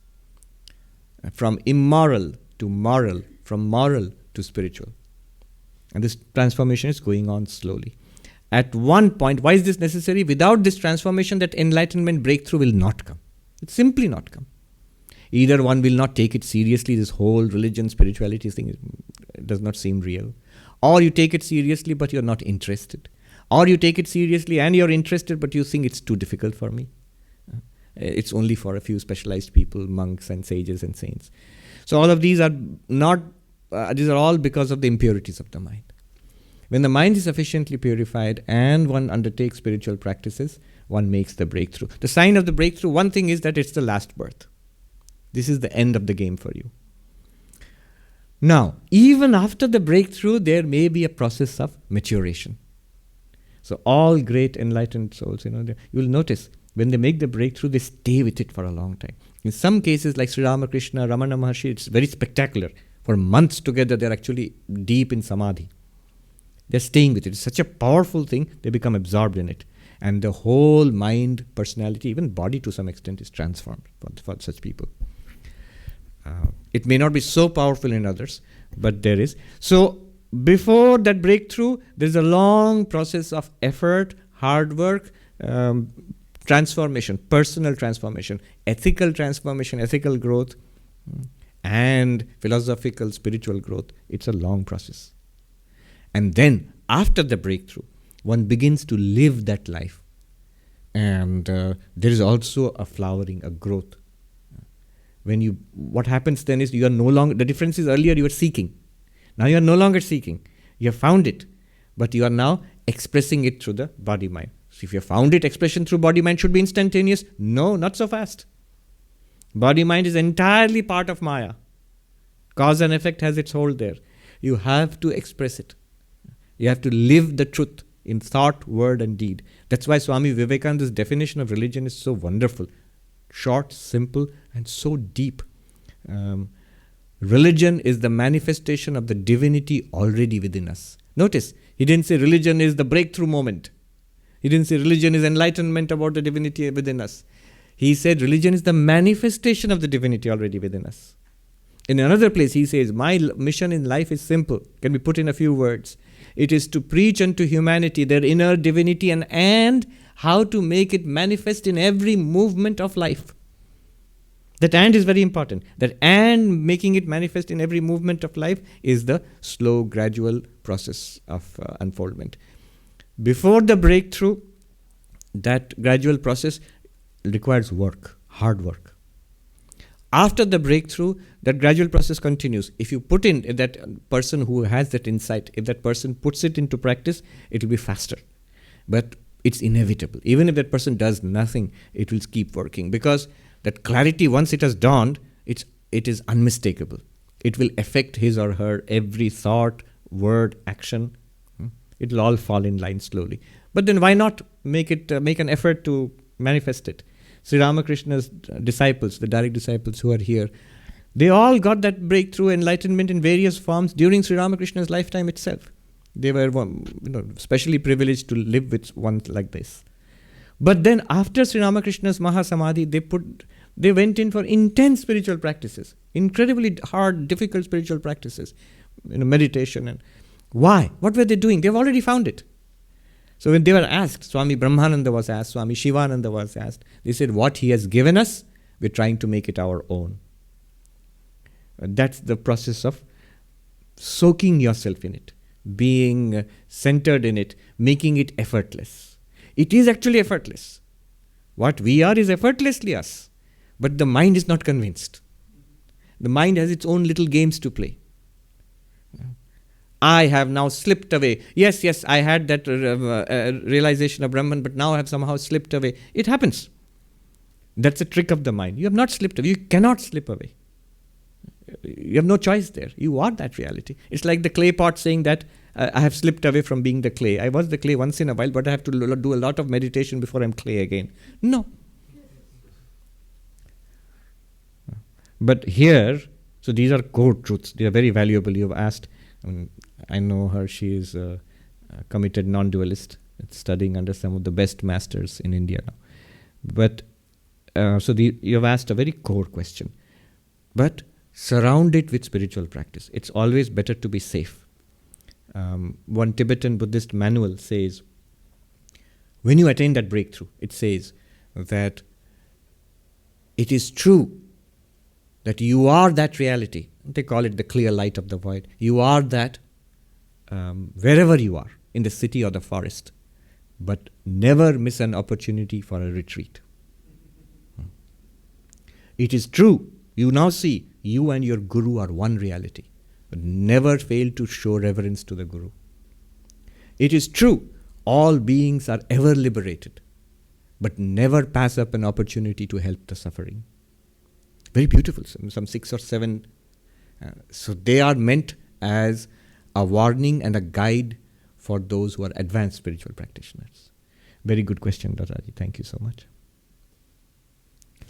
A: From immoral to moral, from moral to spiritual. And this transformation is going on slowly. At one point, why is this necessary? Without this transformation, that enlightenment breakthrough will not come. It's simply not come. Either one will not take it seriously, this whole religion, spirituality thing does not seem real. Or you take it seriously, but you're not interested. Or you take it seriously and you're interested, but you think it's too difficult for me. It's only for a few specialized people, monks and sages and saints. So all of these are not, these are all because of the impurities of the mind. When the mind is sufficiently purified and one undertakes spiritual practices, one makes the breakthrough. The sign of the breakthrough, one thing is that it's the last birth. This is the end of the game for you. Now, even after the breakthrough, there may be a process of maturation. So all great enlightened souls, you will notice when they make the breakthrough, they stay with it for a long time. In some cases, like Sri Ramakrishna, Ramana Maharshi, it's very spectacular. For months together, they're actually deep in samadhi. They're staying with it. It's such a powerful thing, they become absorbed in it. And the whole mind, personality, even body to some extent is transformed for such people. It may not be so powerful in others, but there is. So before that breakthrough, there's a long process of effort, hard work, transformation, personal transformation, ethical transformation, ethical growth, and philosophical, spiritual growth. It's a long process. And then, after the breakthrough, one begins to live that life. And there is also a flowering, a growth. What happens then is you are no longer, the difference is earlier you were seeking. Now you are no longer seeking. You have found it. But you are now expressing it through the body-mind. So if you have found it, expression through body-mind should be instantaneous. No, not so fast. Body-mind is entirely part of Maya. Cause and effect has its hold there. You have to express it. You have to live the truth in thought, word and deed. That's why Swami Vivekananda's definition of religion is so wonderful. Short, simple and so deep. Religion is the manifestation of the divinity already within us. Notice, he didn't say religion is the breakthrough moment. He didn't say religion is enlightenment about the divinity within us. He said religion is the manifestation of the divinity already within us. In another place he says, my mission in life is simple. Can be put in a few words. It is to preach unto humanity their inner divinity and how to make it manifest in every movement of life. That and is very important. That and making it manifest in every movement of life is the slow, gradual process of unfoldment. Before the breakthrough, that gradual process requires work, hard work. After the breakthrough, that gradual process continues. If you put in that person who has that insight, if that person puts it into practice, it will be faster. But it's inevitable. Even if that person does nothing, it will keep working, because that clarity, once it has dawned, it is unmistakable. It will affect his or her every thought, word, action. It will all fall in line slowly. But then why not make an effort to manifest it? Sri Ramakrishna's disciples, the direct disciples who are here, they all got that breakthrough enlightenment in various forms during Sri Ramakrishna's lifetime itself. They were specially privileged to live with one like this. But then after Sri Ramakrishna's Mahasamadhi, they went in for intense spiritual practices, incredibly hard, difficult spiritual practices, meditation. And why? What were they doing? They've already found it. So when they were asked, Swami Brahmananda was asked, Swami Shivananda was asked, they said, what he has given us, we're trying to make it our own. And that's the process of soaking yourself in it, being centered in it, making it effortless. It is actually effortless. What we are is effortlessly us. But the mind is not convinced. The mind has its own little games to play. I have now slipped away. Yes, I had that realization of Brahman, but now I have somehow slipped away. It happens. That's a trick of the mind. You have not slipped away. You cannot slip away. You have no choice there. You are that reality. It's like the clay pot saying that I have slipped away from being the clay. I was the clay once in a while, but I have to do a lot of meditation before I'm clay again. No. But here, so these are core truths. They are very valuable. You have asked. I know her. She is a committed non-dualist, studying under some of the best masters in India now. But you have asked a very core question. But surround it with spiritual practice. It's always better to be safe. One Tibetan Buddhist manual says, when you attain that breakthrough, it says that it is true that you are that reality. They call it the clear light of the void. You are that wherever you are, in the city or the forest. But never miss an opportunity for a retreat. It is true. You now see, you and your Guru are one reality. But never fail to show reverence to the Guru. It is true. All beings are ever liberated. But never pass up an opportunity to help the suffering. Very beautiful, some 6 or 7. So they are meant as a warning and a guide for those who are advanced spiritual practitioners. Very good question, Dadaji. Thank you so much.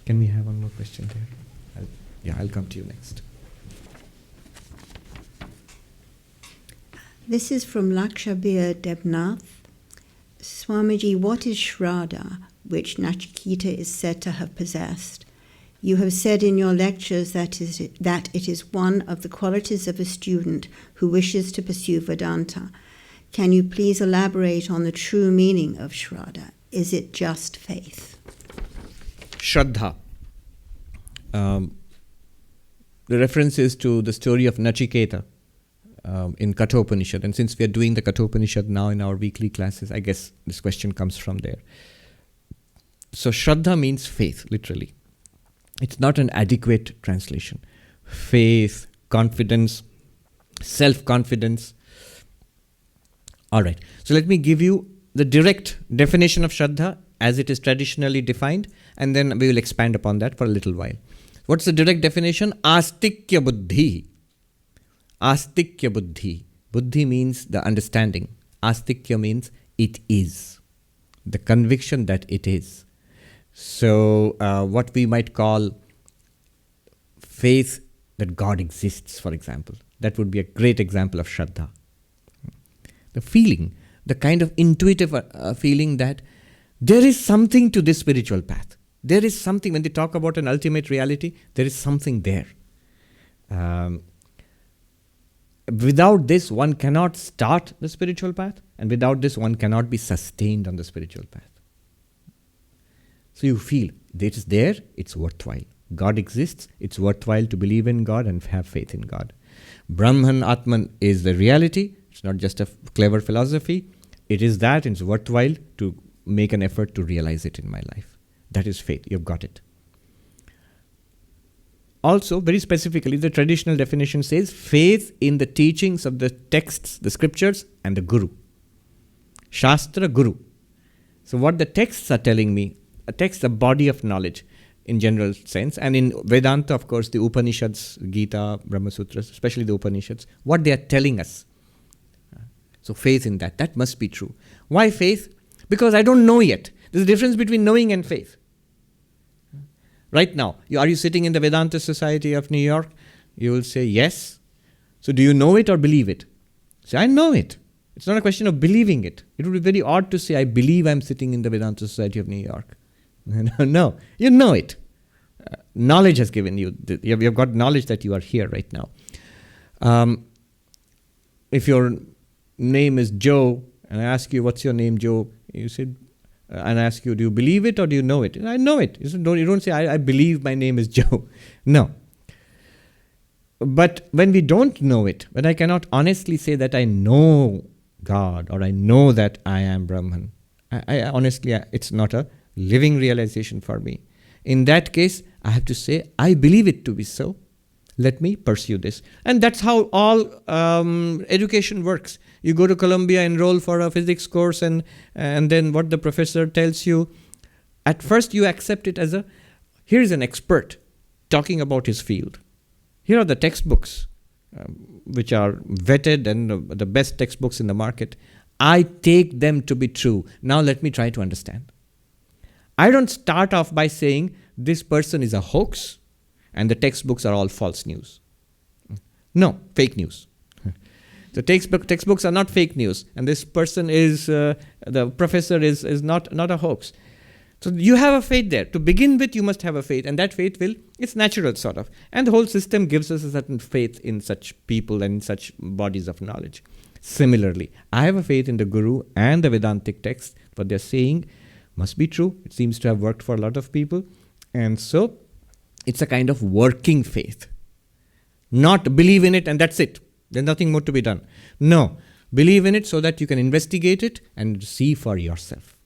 A: Can we have one more question there? I'll come to you next.
B: This is from Lakshabir Debnath. Swamiji, what is Shraddha, which Nachiketa is said to have possessed? You have said in your lectures that it is one of the qualities of a student who wishes to pursue Vedanta. Can you please elaborate on the true meaning of Shraddha? Is it just faith?
A: Shraddha. The reference is to the story of Nachiketa in Kathopanishad. And since we are doing the Kathopanishad now in our weekly classes, I guess this question comes from there. So Shraddha means faith, literally. It's not an adequate translation. Faith, confidence, self-confidence. All right. So let me give you the direct definition of Shraddha as it is traditionally defined, and then we will expand upon that for a little while. What's the direct definition? Astikya buddhi. Astikya buddhi. Buddhi means the understanding. Astikya means it is. The conviction that it is. So what we might call faith that God exists, for example. That would be a great example of Shraddha. The feeling, the kind of intuitive feeling that there is something to this spiritual path. There is something, when they talk about an ultimate reality, there is something there. Without this, one cannot start the spiritual path, and without this, one cannot be sustained on the spiritual path. So you feel it is there, it's worthwhile. God exists, it's worthwhile to believe in God and have faith in God. Brahman, Atman is the reality. It's not just a clever philosophy. It is that, and it's worthwhile to make an effort to realize it in my life. That is faith. You've got it. also, very specifically, the traditional definition says faith in the teachings of the texts, the scriptures, and the Guru. Shastra, Guru. So what the texts are telling me, a text, a body of knowledge in general sense, and in Vedanta, of course, the Upanishads, Gita, Brahma Sutras, especially the Upanishads, what they are telling us. So faith in that must be true. Why faith? Because I don't know yet. There's a difference between knowing and faith. Right now, are you sitting in the Vedanta Society of New York? You will say yes. So do you know it or believe it? Say, I know it. It's not a question of believing it. It would be very odd to say, I believe I'm sitting in the Vedanta Society of New York. No, you know it. Knowledge has given you, you've got knowledge that you are here right now. If your name is Joe, and I ask you, what's your name, Joe? You said, and I ask you, do you believe it or do you know it? I know it. You don't say, I believe my name is Joe. No. But when we don't know it, when I cannot honestly say that I know God or I know that I am Brahman, I honestly, it's not a living realization for me. In that case, I have to say, I believe it to be so. Let me pursue this. And that's how all education works. You go to Columbia, enroll for a physics course, and then what the professor tells you, at first you accept it as here is an expert talking about his field. Here are the textbooks, which are vetted and the best textbooks in the market. I take them to be true. Now let me try to understand. I don't start off by saying this person is a hoax and the textbooks are all false news. No, fake news. The textbooks are not fake news, and this person is, the professor is not a hoax. So you have a faith there. To begin with, you must have a faith, and that faith it's natural sort of. And the whole system gives us a certain faith in such people and in such bodies of knowledge. Similarly, I have a faith in the Guru and the Vedantic text. What they're saying must be true. It seems to have worked for a lot of people. And so it's a kind of working faith. Not believe in it and that's it. There's nothing more to be done. No, believe in it so that you can investigate it and see for yourself.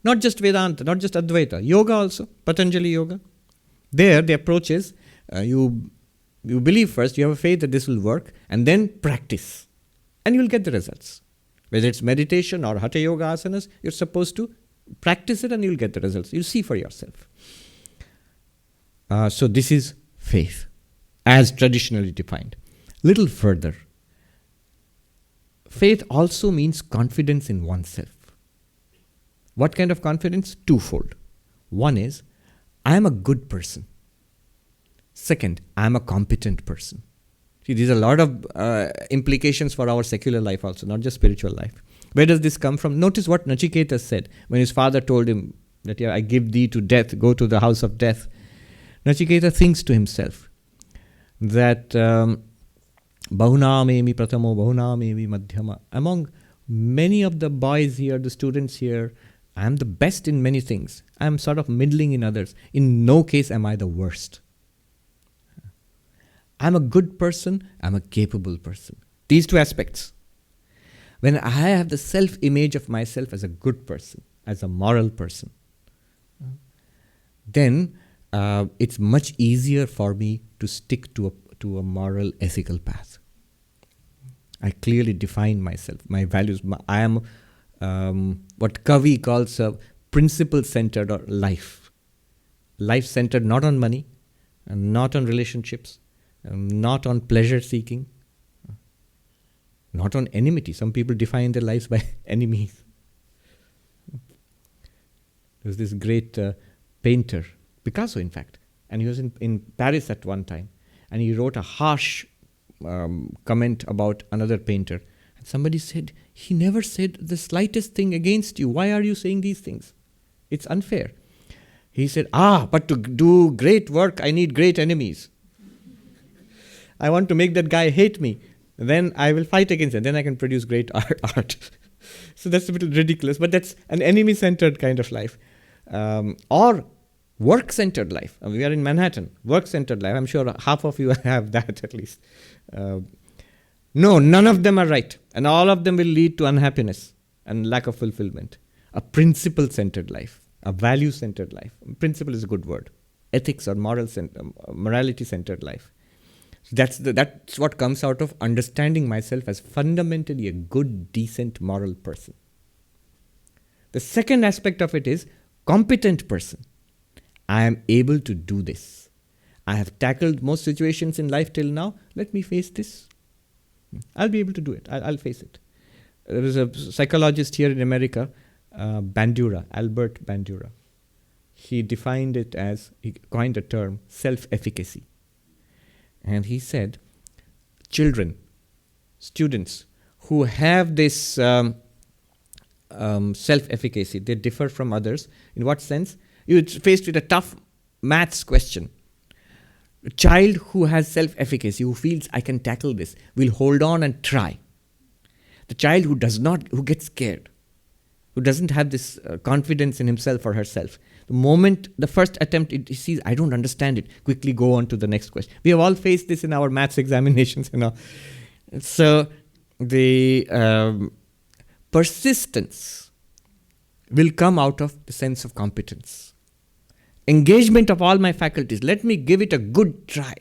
A: Not just Vedanta, not just Advaita, yoga also, Patanjali yoga. There the approach is you believe first, you have a faith that this will work, and then practice. And you'll get the results. Whether it's meditation or Hatha yoga asanas, you're supposed to practice it and you'll get the results. You'll see for yourself. So this is faith, as traditionally defined. Little further, faith also means confidence in oneself. What kind of confidence? Twofold. One is, I am a good person. Second, I am a competent person. See, these are a lot of implications for our secular life also, not just spiritual life. Where does this come from? Notice what Nachiketa said when his father told him that, I give thee to death, go to the house of death. Nachiketa thinks to himself that Bahunamemi Pratamo, Bahunamemi Madhyama. Among many of the boys here, the students here, I am the best in many things. I am sort of middling in others. In no case am I the worst. I am a good person, I am a capable person. These two aspects. When I have the self-image of myself as a good person, as a moral person, then it's much easier for me to stick to a moral, ethical path. I clearly define myself, my values. I am what Kavi calls a principle-centered life. Life-centered not on money, and not on relationships, not on pleasure-seeking, not on enmity. Some people define their lives by enemies. There's this great painter, Picasso in fact, and he was in Paris at one time, and he wrote a harsh comment about another painter. And somebody said, he never said the slightest thing against you. Why are you saying these things? It's unfair. He said, but to do great work, I need great enemies. I want to make that guy hate me. Then I will fight against him. Then I can produce great art. So that's a bit ridiculous, but that's an enemy-centered kind of life. Or work-centered life. We are in Manhattan. Work-centered life. I'm sure half of you have that at least. No, none of them are right. And all of them will lead to unhappiness and lack of fulfillment. A principle-centered life. A value-centered life. Principle is a good word. ethics or morality-centered life. So that's what comes out of understanding myself as fundamentally a good, decent, moral person. The second aspect of it is competent person. I am able to do this. I have tackled most situations in life till now. Let me face this. I'll be able to do it. I'll face it. There was a psychologist here in America, Albert Bandura. He defined it as, he coined the term, self-efficacy. And he said, children, students who have this self-efficacy, they differ from others. In what sense? You're faced with a tough maths question. A child who has self-efficacy, who feels I can tackle this, will hold on and try. The child who gets scared, who doesn't have this confidence in himself or herself, the moment the first attempt he sees, I don't understand it, quickly go on to the next question. We have all faced this in our maths examinations, So the persistence will come out of the sense of competence. Engagement of all my faculties. Let me give it a good try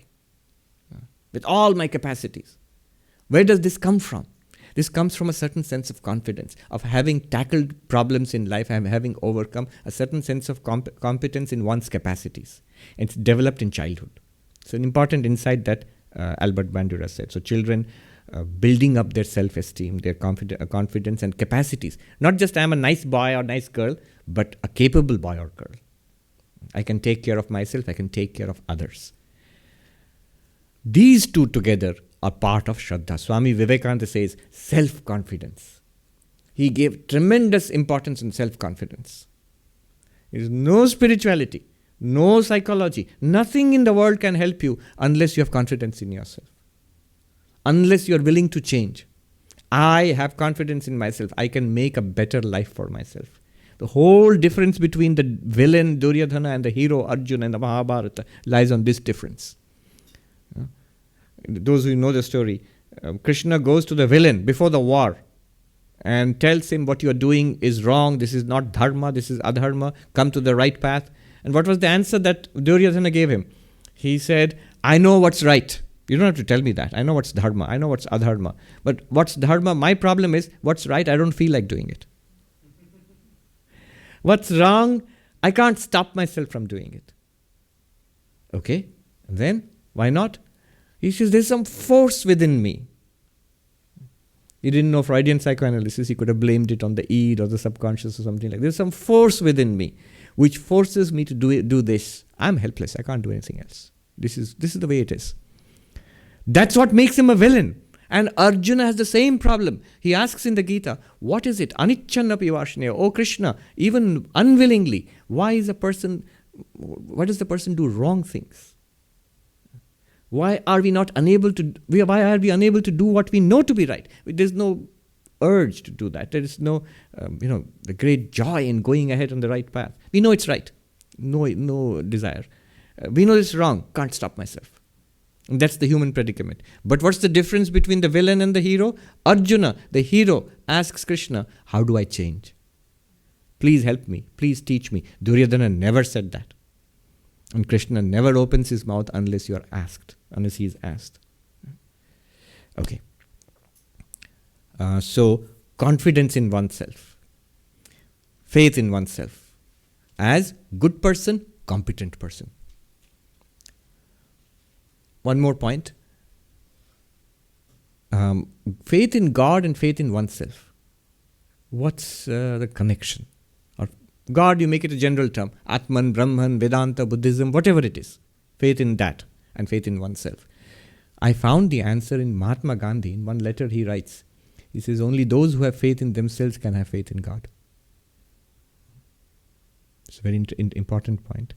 A: with all my capacities. Where does this come from? This comes from a certain sense of confidence, of having tackled problems in life, having overcome a certain sense of competence in one's capacities. It's developed in childhood. So an important insight that Albert Bandura said. So children building up their self-esteem, their confidence and capacities. Not just I'm a nice boy or nice girl, but a capable boy or girl. I can take care of myself, I can take care of others. These two together are part of Shraddha. Swami Vivekananda says self-confidence. He gave tremendous importance in self-confidence. There is no spirituality, no psychology, nothing in the world can help you unless you have confidence in yourself. Unless you are willing to change. I have confidence in myself. I can make a better life for myself. The whole difference between the villain Duryodhana and the hero Arjuna in the Mahabharata lies on this difference. Those who know the story, Krishna goes to the villain before the war and tells him what you are doing is wrong, this is not dharma, this is adharma, come to the right path. And what was the answer that Duryodhana gave him? He said, I know what's right. You don't have to tell me that. I know what's dharma, I know what's adharma. But what's dharma, my problem is, what's right, I don't feel like doing it. What's wrong, I can't stop myself from doing it. Okay, and then, why not? He says, there's some force within me. He didn't know Freudian psychoanalysis. He could have blamed it on the id or the subconscious or something like that. There's some force within me which forces me to do this. I'm helpless. I can't do anything else. This is the way it is. That's what makes him a villain. And Arjuna has the same problem. He asks in the Gita, what is it? Anicchanapi varshnaya. Oh Krishna, even unwillingly, why does the person do wrong things? Why are we unable to do what we know to be right? There's no urge to do that. There is no, the great joy in going ahead on the right path. We know it's right. No desire. We know it's wrong. Can't stop myself. And that's the human predicament. But what's the difference between the villain and the hero? Arjuna, the hero, asks Krishna, how do I change? Please help me. Please teach me. Duryodhana never said that. And Krishna never opens his mouth unless he is asked. Okay. So, confidence in oneself. Faith in oneself. As good person, competent person. One more point. Faith in God and faith in oneself. What's the connection? Or God, you make it a general term. Atman, Brahman, Vedanta, Buddhism, whatever it is. Faith in that and faith in oneself. I found the answer in Mahatma Gandhi. In one letter he writes, he says, only those who have faith in themselves can have faith in God. It's a very important point.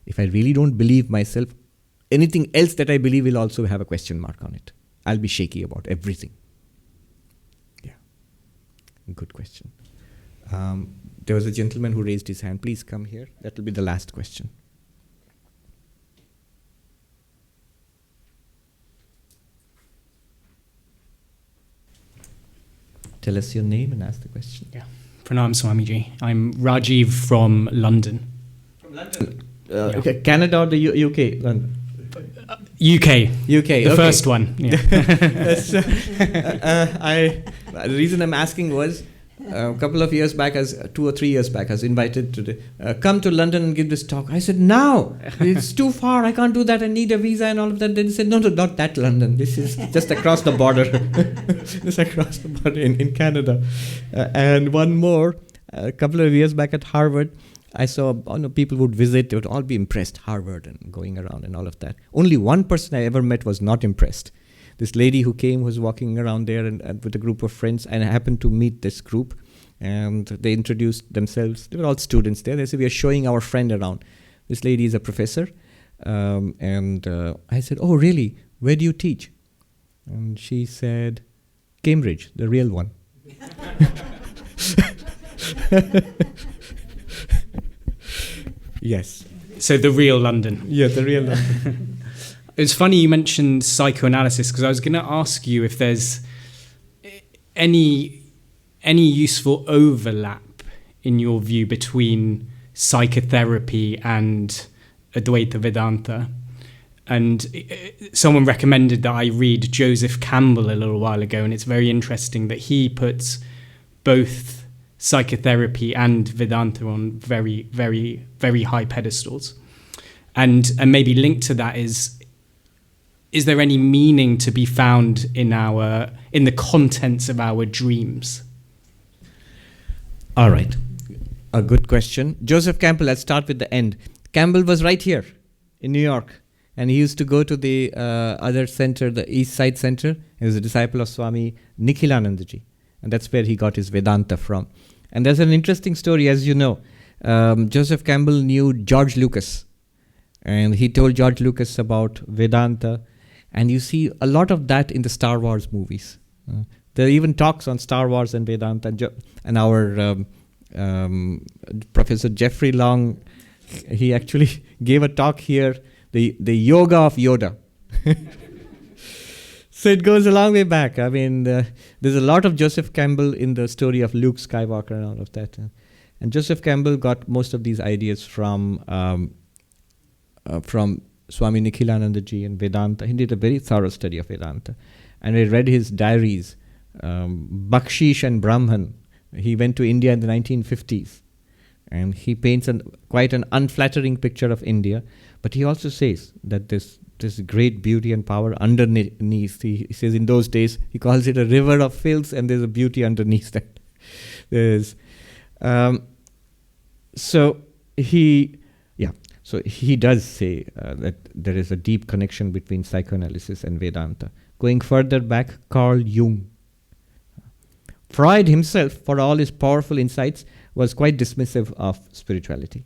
A: If I really don't believe myself, anything else that I believe will also have a question mark on it. I'll be shaky about everything. Yeah. Good question. There was a gentleman who raised his hand. Please come here. That will be the last question. Tell us your name and ask the question.
E: Yeah. Pranam Swamiji. I'm Rajiv from London.
A: From London? Canada or the UK? London.
E: UK.
A: UK.
E: The first one. Yeah.
A: The reason I'm asking was a couple of years back, 2 or 3 years back, I was invited to come to London and give this talk. I said, no, it's too far. I can't do that. I need a visa and all of that. They said, no, not that London. This is just across the border. Just across the border in Canada. And one more, a couple of years back at Harvard, I saw people would visit. They would all be impressed, Harvard and going around and all of that. Only one person I ever met was not impressed. This lady who came was walking around there and with a group of friends, and I happened to meet this group, and they introduced themselves. They were all students there. They said, we are showing our friend around. This lady is a professor. And I said, oh, really? Where do you teach? And she said, Cambridge, the real one. Yes.
E: So the real London.
A: Yeah, the real London.
E: It's funny you mentioned psychoanalysis, because I was going to ask you if there's any useful overlap in your view between psychotherapy and Advaita Vedanta. And someone recommended that I read Joseph Campbell a little while ago, and it's very interesting that he puts both psychotherapy and Vedanta on very, very, very high pedestals. And maybe linked to that is there any meaning to be found in the contents of our dreams?
A: All right. A good question. Joseph Campbell, let's start with the end. Campbell was right here in New York. And he used to go to the other center, the East Side Center. He was a disciple of Swami Nikhilanandaji. And that's where he got his Vedanta from. And there's an interesting story, as you know. Joseph Campbell knew George Lucas. And he told George Lucas about Vedanta. And you see a lot of that in the Star Wars movies. There are even talks on Star Wars and Vedanta. And our Professor Jeffrey Long, he actually gave a talk here, the yoga of Yoda. So it goes a long way back. I mean, there's a lot of Joseph Campbell in the story of Luke Skywalker and all of that. And Joseph Campbell got most of these ideas from Swami Nikhilanandaji and Vedanta. He did a very thorough study of Vedanta. And I read his diaries, Bakshish and Brahman. He went to India in the 1950s. And he paints quite an unflattering picture of India. But he also says that this great beauty and power underneath. He says in those days, he calls it a river of filth, and there's a beauty underneath that. So he does say that there is a deep connection between psychoanalysis and Vedanta. Going further back, Carl Jung. Freud himself, for all his powerful insights, was quite dismissive of spirituality.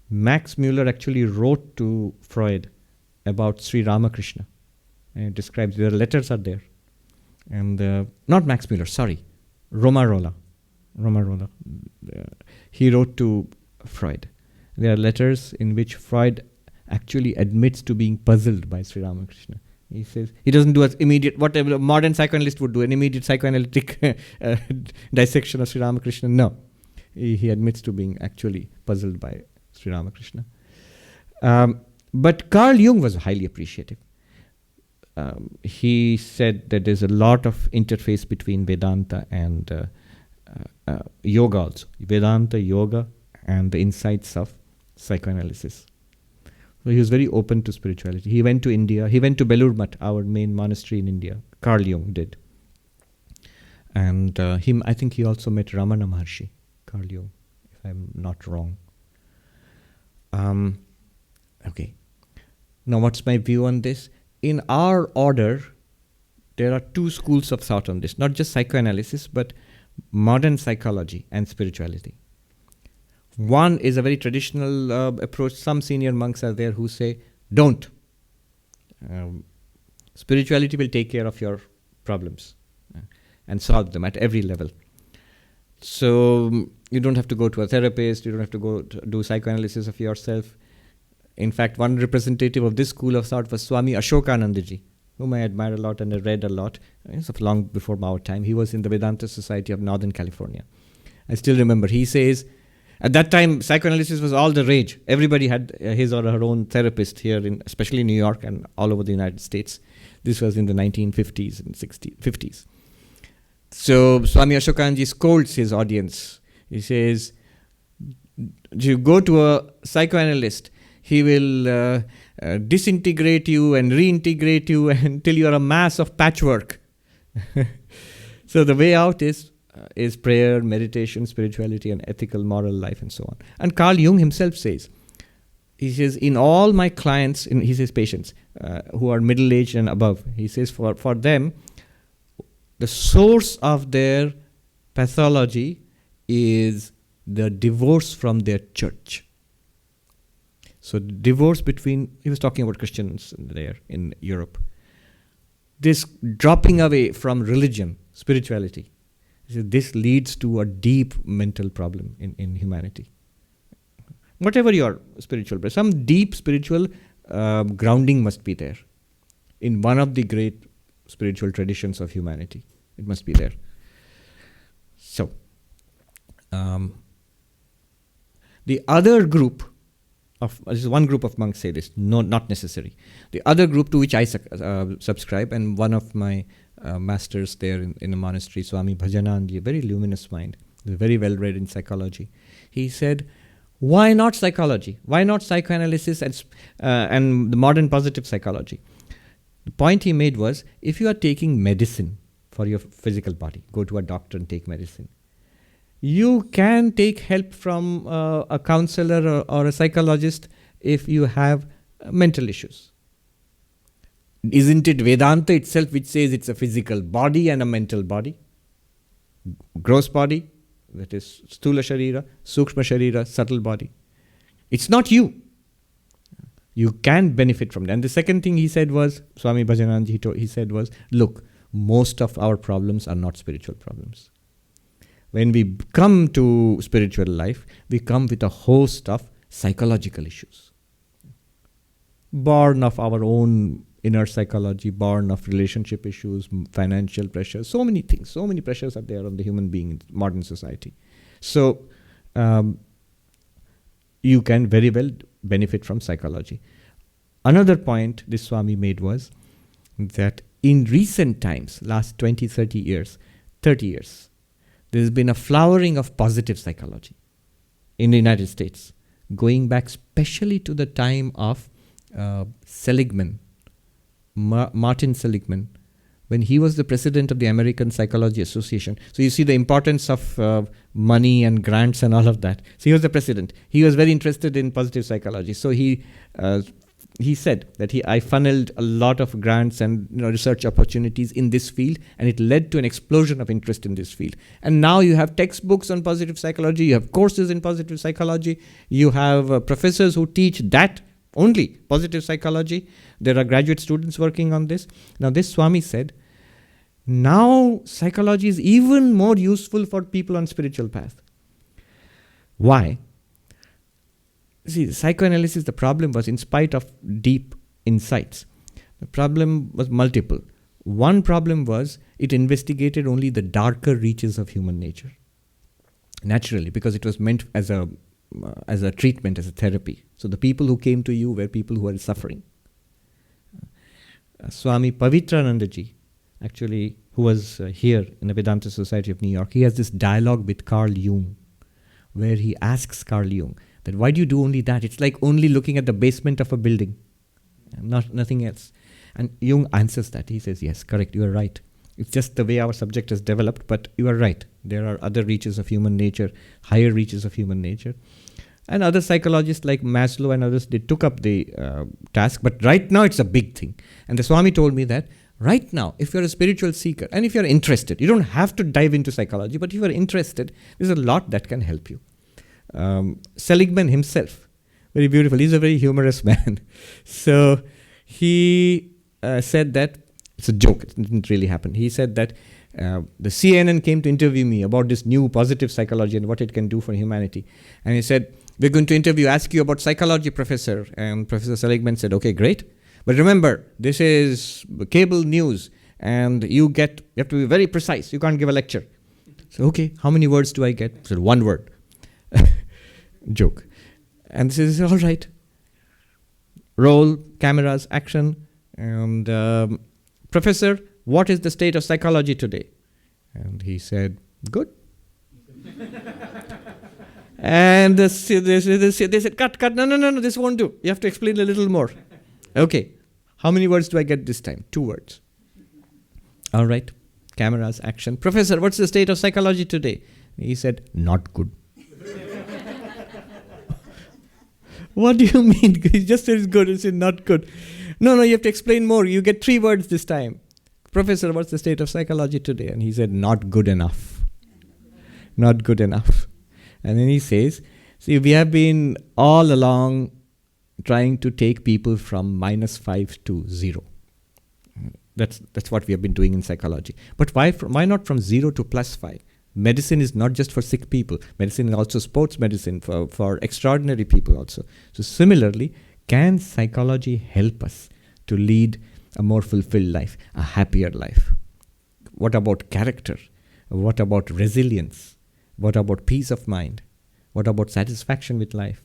A: Max Muller actually wrote to Freud about Sri Ramakrishna. And it describes, their letters are there. And not Max Muller, sorry, Romarola. He wrote to Freud. There are letters in which Freud actually admits to being puzzled by Sri Ramakrishna. He says, he doesn't do an immediate, whatever a modern psychoanalyst would do, an immediate psychoanalytic dissection of Sri Ramakrishna. No. He admits to being actually puzzled by Sri Ramakrishna. But Carl Jung was highly appreciative. He said that there's a lot of interface between Vedanta and yoga also. Vedanta, yoga, and the insights of psychoanalysis. So he was very open to spirituality. He went to India. He went to Belur Math, our main monastery in India. Carl Jung did. And I think he also met Ramana Maharshi, Carl Jung, if I'm not wrong. Okay. Now what's my view on this? In our order, there are two schools of thought on this. Not just psychoanalysis, but modern psychology and spirituality. One is a very traditional approach. Some senior monks are there who say, don't. Spirituality will take care of your problems and solve them at every level. So you don't have to go to a therapist. You don't have to go to do psychoanalysis of yourself. In fact, one representative of this school of thought was Swami Ashokanandaji, whom I admire a lot and I read a lot. It's long before our time. He was in the Vedanta Society of Northern California. I still remember. He says, At that time, psychoanalysis was all the rage. Everybody had his or her own therapist here, especially in New York and all over the United States. This was in the 1950s and 50s. So Swami Ashokanji scolds his audience. He says, you go to a psychoanalyst, he will disintegrate you and reintegrate you until you are a mass of patchwork. So the way out is prayer, meditation, spirituality, and ethical, moral life, and so on. And Carl Jung himself says, he says, in all my clients, he says patients who are middle-aged and above, he says for them, the source of their pathology is the divorce from their church. So divorce between, he was talking about Christians there in Europe. This dropping away from religion, spirituality, this leads to a deep mental problem in humanity. Whatever your spiritual, some deep spiritual grounding must be there. In one of the great spiritual traditions of humanity, it must be there. So, the other group one group of monks say this, no, not necessary. The other group to which I subscribe, and one of my masters there in the monastery, Swami Bhajanandi, a very luminous mind, very well read in psychology, he said, why not psychology? Why not psychoanalysis and the modern positive psychology? The point he made was, if you are taking medicine for your physical body, go to a doctor and take medicine, you can take help from a counselor or a psychologist if you have mental issues. Isn't it Vedanta itself which says it's a physical body and a mental body? Gross body, that is Sthula Sharira, Sukshma Sharira, subtle body. It's not you. You can benefit from that. And the second thing he said was, Swami Bhajanandi, he said was, look, most of our problems are not spiritual problems. When we come to spiritual life, we come with a host of psychological issues. Born of our own inner psychology, born of relationship issues, financial pressures, so many things, so many pressures are there on the human being in modern society. So, you can very well benefit from psychology. Another point this Swami made was that in recent times, last 20, 30 years, there's been a flowering of positive psychology in the United States, going back especially to the time of Seligman, Martin Seligman, when he was the president of the American Psychology Association. So you see the importance of money and grants and all of that. So he was the president. He was very interested in positive psychology. So he said that I funneled a lot of grants and research opportunities in this field, and it led to an explosion of interest in this field. And now you have textbooks on positive psychology, you have courses in positive psychology, you have professors who teach that only, positive psychology. There are graduate students working on this. Now this Swami said, now psychology is even more useful for people on spiritual path. Why? See, psychoanalysis, the problem was, in spite of deep insights, the problem was multiple. One problem was, it investigated only the darker reaches of human nature. Naturally, because it was meant as a treatment, as a therapy. So the people who came to you were people who were suffering. Swami Pavitranandaji, actually, who was here in the Vedanta Society of New York, he has this dialogue with Carl Jung, where he asks Carl Jung, that why do you do only that? It's like only looking at the basement of a building, nothing else. And Jung answers that. He says, yes, correct, you are right. It's just the way our subject has developed, but you are right. There are other reaches of human nature, higher reaches of human nature. And other psychologists like Maslow and others, they took up the task, but right now it's a big thing. And the Swami told me that right now, if you're a spiritual seeker, and if you're interested, you don't have to dive into psychology, but if you're interested, there's a lot that can help you. Seligman himself, very beautiful, he's a very humorous man. So he said that, it's a joke, it didn't really happen. He said that the CNN came to interview me about this new positive psychology and what it can do for humanity. And he said, we're going to ask you about psychology, Professor. And Professor Seligman said, okay, great. But remember, this is cable news and you have to be very precise. You can't give a lecture. So, okay, how many words do I get? I said, 1 word. joke. And this is all right. Roll, cameras, action. And Professor, what is the state of psychology today? And he said, good. And they said, cut, no, this won't do. You have to explain a little more. Okay, how many words do I get this time? 2 words. All right, cameras, action. Professor, what's the state of psychology today? He said, not good. What do you mean? He just said it's good, he said not good. No, you have to explain more. You get 3 words this time. Professor, what's the state of psychology today? And he said, not good enough. Not good enough. And then he says, see, we have been all along trying to take people from -5 to 0. That's what we have been doing in psychology. But why not from 0 to +5? Medicine is not just for sick people. Medicine is also sports medicine for extraordinary people also. So similarly, can psychology help us to lead a more fulfilled life, a happier life? What about character? What about resilience? What about peace of mind? What about satisfaction with life?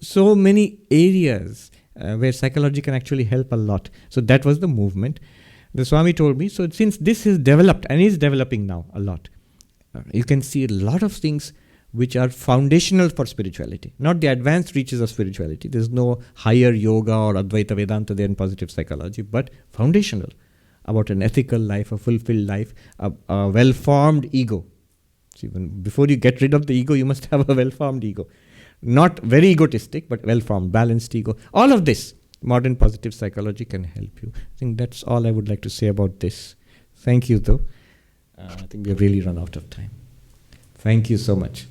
A: So many areas where psychology can actually help a lot. So that was the movement. The Swami told me, so since this is developed and is developing now a lot, you can see a lot of things which are foundational for spirituality, not the advanced reaches of spirituality. There's no higher yoga or Advaita Vedanta there in positive psychology, but foundational about an ethical life, a fulfilled life, a well-formed ego. So even before you get rid of the ego, you must have a well-formed ego. Not very egotistic, but well-formed, balanced ego. All of this, modern positive psychology can help you. I think that's all I would like to say about this. Thank you, though. I think we have really run out of time. Thank you so much.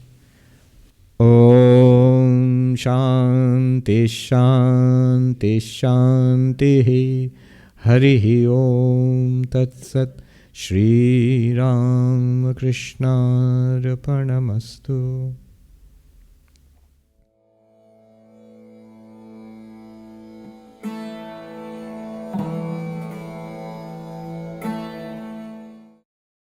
A: Om Shanti Shanti Shanti Harihi Om Tat Sat Sri Ramakrishna Arpanamastu.